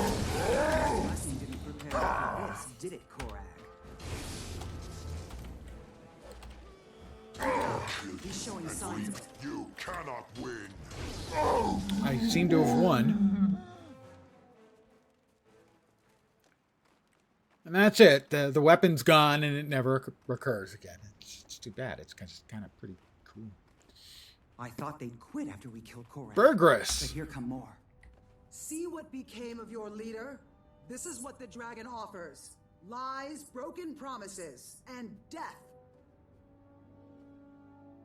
Blessing didn't prepare for this, did it, Korag? He's showing signs of it. You cannot win. I seem to have won. And that's it. The weapon's gone and it never recurs again. It's too bad. It's kind of pretty cool. I thought they'd quit after we killed Korag. Burgress! But here come more. See what became of your leader? This is what the dragon offers. Lies, broken promises, and death.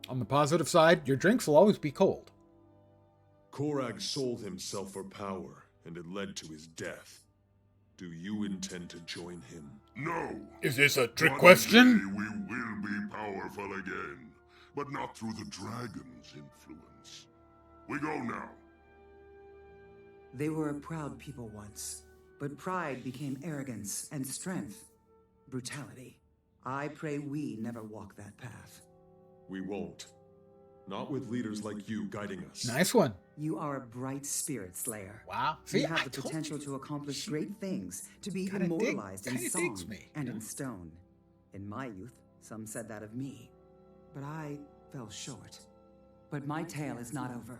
On the positive side, your drinks will always be cold. Korag sold himself for power, and it led to his death. Do you intend to join him? No. Is this a trick One question? day we will be powerful again, but not through the dragon's influence. We go now. They were a proud people once, but pride became arrogance and strength, brutality. I pray we never walk that path. We won't. Not with leaders like you guiding us. Nice one. You are a bright spirit, Slayer. Wow. You See, have I the told potential you. to accomplish great things, to be Kinda immortalized in kinda song digs me. and in stone. In my youth, some said that of me, but I fell short. But my tale is not over.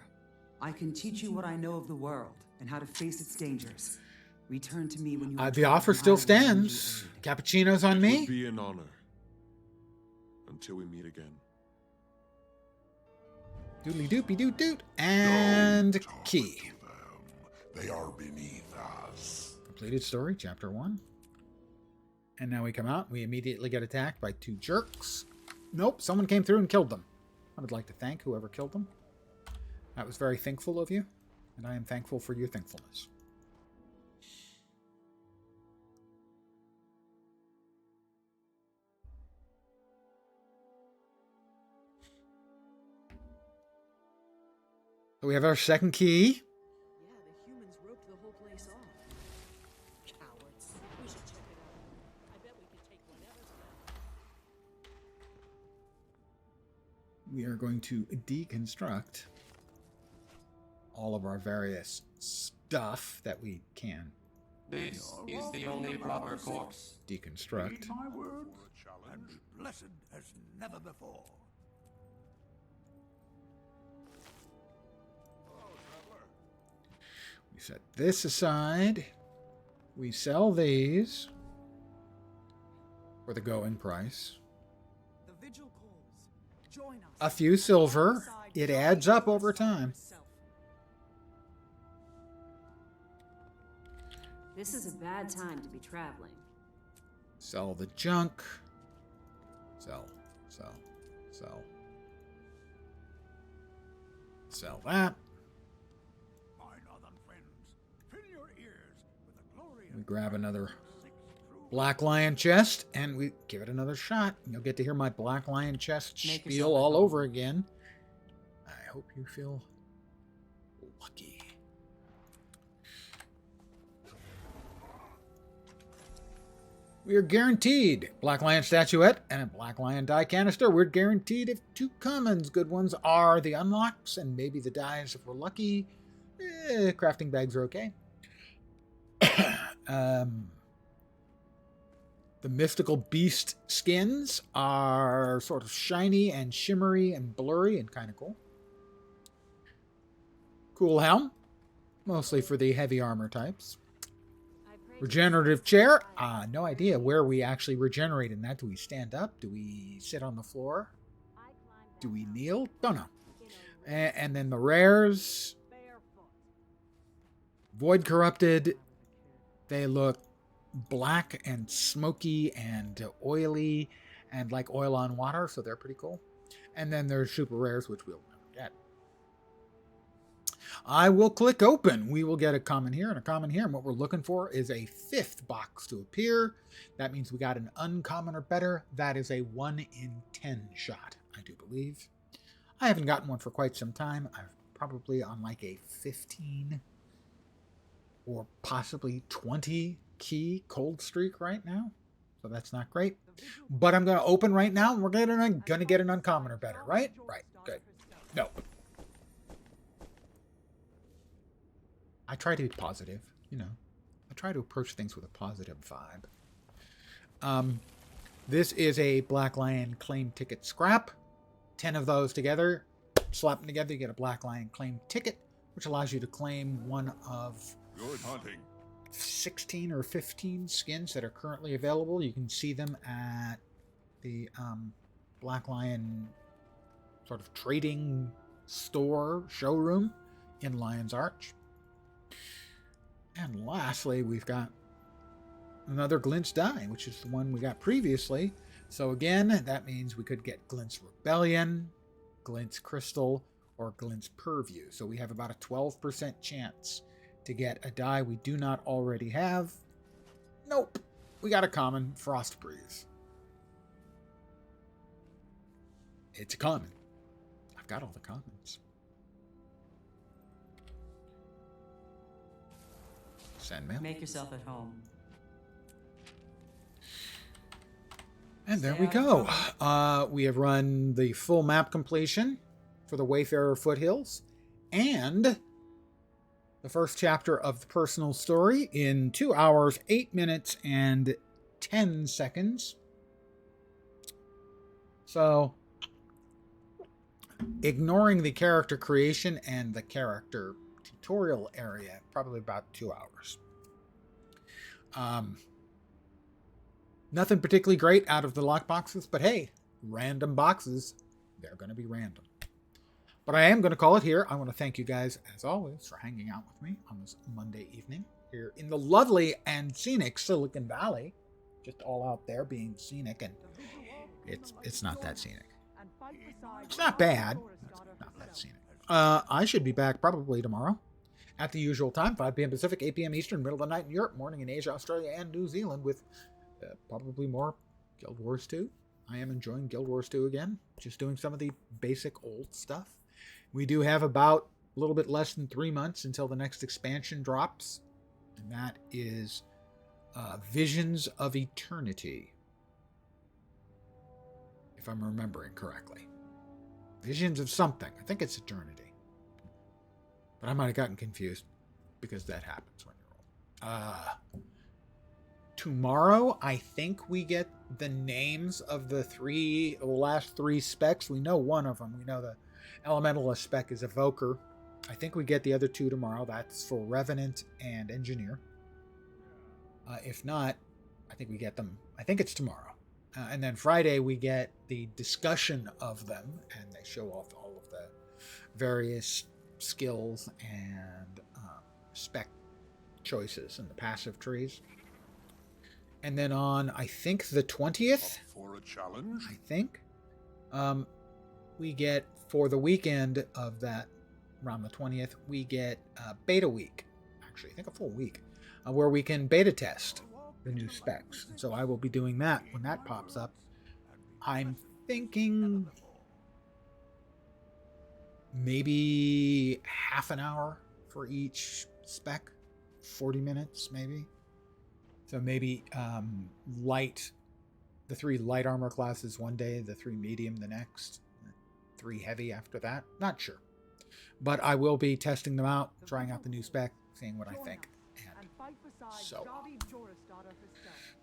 I can teach you what I know of the world and how to face its dangers. Return to me when you. The offer still stands. Cappuccino's on It me. would be an honor. Until we meet again. Doodly doopy doot doot. And Don't talk key. to them. They are beneath us. Completed story, chapter 1. And now we come out. We immediately get attacked by two jerks. Nope, someone came through and killed them. I would like to thank whoever killed them. That was very thankful of you. And I am thankful for your thankfulness. So we have our second key. Yeah, the humans roped the whole place off. Cowards. We should check it out. I bet we could take whatever's left. We are going to deconstruct all of our various stuff that we can This is the only proper course. deconstruct. My words, and blessed as never before. We set this aside. We sell these for the going price. The vigil calls. Join us. A few silver. It adds up over time. This is a bad time to be traveling. Sell the junk. Sell, sell, sell. Sell that. My northern friends, fill your ears with the glory We of grab another six true Black Lion chest, and we give it another shot. You'll get to hear my Black Lion chest Make spiel yourself at all home. over again. I hope you feel lucky. We are guaranteed Black Lion statuette and a Black Lion die canister. We're guaranteed if two commons. Good ones are the unlocks and maybe the dies if we're lucky. Crafting bags are okay. The mystical beast skins are sort of shiny and shimmery and blurry and kind of cool. Cool helm, mostly for the heavy armor types. Regenerative chair, no idea where we actually regenerate in that. Do we stand up? Do we sit on the floor? Do we kneel? Don't know. And then the rares, Void Corrupted, they look black and smoky and oily and like oil on water, so they're pretty cool. And then there's super rares, which we'll never get. I will click open. We will get a common here and a common here. And what we're looking for is a 5th box to appear. That means we got an uncommon or better. That is a 1 in 10 shot, I do believe. I haven't gotten one for quite some time. I'm probably on like a 15 or possibly 20 key cold streak right now. So that's not great. But I'm going to open right now and we're going to get an uncommon or better, right? Right. Good. No. I try to be positive, you know. I try to approach things with a positive vibe. This is a Black Lion claim ticket scrap. 10 of those together. Slap them together, you get a Black Lion claim ticket, which allows you to claim one of Good hunting. 16 or 15 skins that are currently available. You can see them at the Black Lion sort of trading store showroom in Lion's Arch. And lastly, we've got another Glint's die, which is the one we got previously. So again, that means we could get Glint's Rebellion, Glint's Crystal, or Glint's Purview. So we have about a 12% chance to get a die we do not already have. Nope. We got a common Frost Breeze. It's a common. I've got all the commons. Send mail. Make yourself at home. And there we go. We have run the full map completion for the Wayfarer Foothills and the first chapter of the personal story in 2 hours, 8 minutes, and 10 seconds. So, ignoring the character creation and the character tutorial area, probably about 2 hours. Nothing particularly great out of the lock boxes, but hey, random boxes, they're going to be random. But I am going to call it here. I want to thank you guys, as always, for hanging out with me on this Monday evening here in the lovely and scenic Silicon Valley. Just all out there being scenic, and it's not that scenic. It's not bad. It's not that scenic. I should be back probably tomorrow at the usual time, 5 p.m. Pacific, 8 p.m. Eastern, middle of the night in Europe, morning in Asia, Australia, and New Zealand with probably more Guild Wars 2. I am enjoying Guild Wars 2 again, just doing some of the basic old stuff. We do have about a little bit less than 3 months until the next expansion drops, and that is Visions of Eternity, if I'm remembering correctly. Visions of something. I think it's Eternity. But I might have gotten confused because that happens when you're old. Tomorrow, I think we get the names of the last 3 specs. We know one of them. We know the Elementalist spec is Evoker. I think we get the other 2 tomorrow. That's for Revenant and Engineer. If not, I think we get them. I think it's tomorrow. And then Friday, we get the discussion of them, and they show off all of the various skills and spec choices in the passive trees. And then on, I think, the 20th, For a challenge? I think, we get, for the weekend of that, around the 20th, we get beta week. Actually, I think a full week, where we can beta test the new specs. And so I will be doing that when that pops up. I'm thinking maybe half an hour for each spec, 40 minutes maybe. So maybe the 3 light armor classes one day, the 3 medium the next, 3 heavy after that. Not sure. But I will be testing them out, trying out the new spec, seeing what I think. And so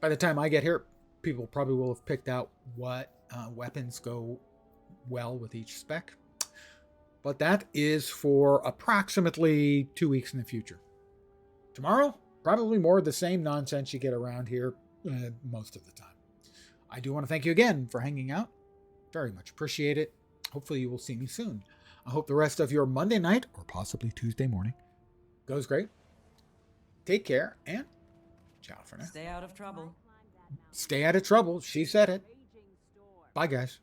by the time I get here, people probably will have picked out what weapons go well with each spec. But that is for approximately 2 weeks in the future. Tomorrow, probably more of the same nonsense you get around here most of the time. I do want to thank you again for hanging out. Very much appreciate it. Hopefully you will see me soon. I hope the rest of your Monday night, or possibly Tuesday morning, goes great. Take care, and ciao for now. Stay out of trouble. Stay out of trouble. She said it. Bye, guys.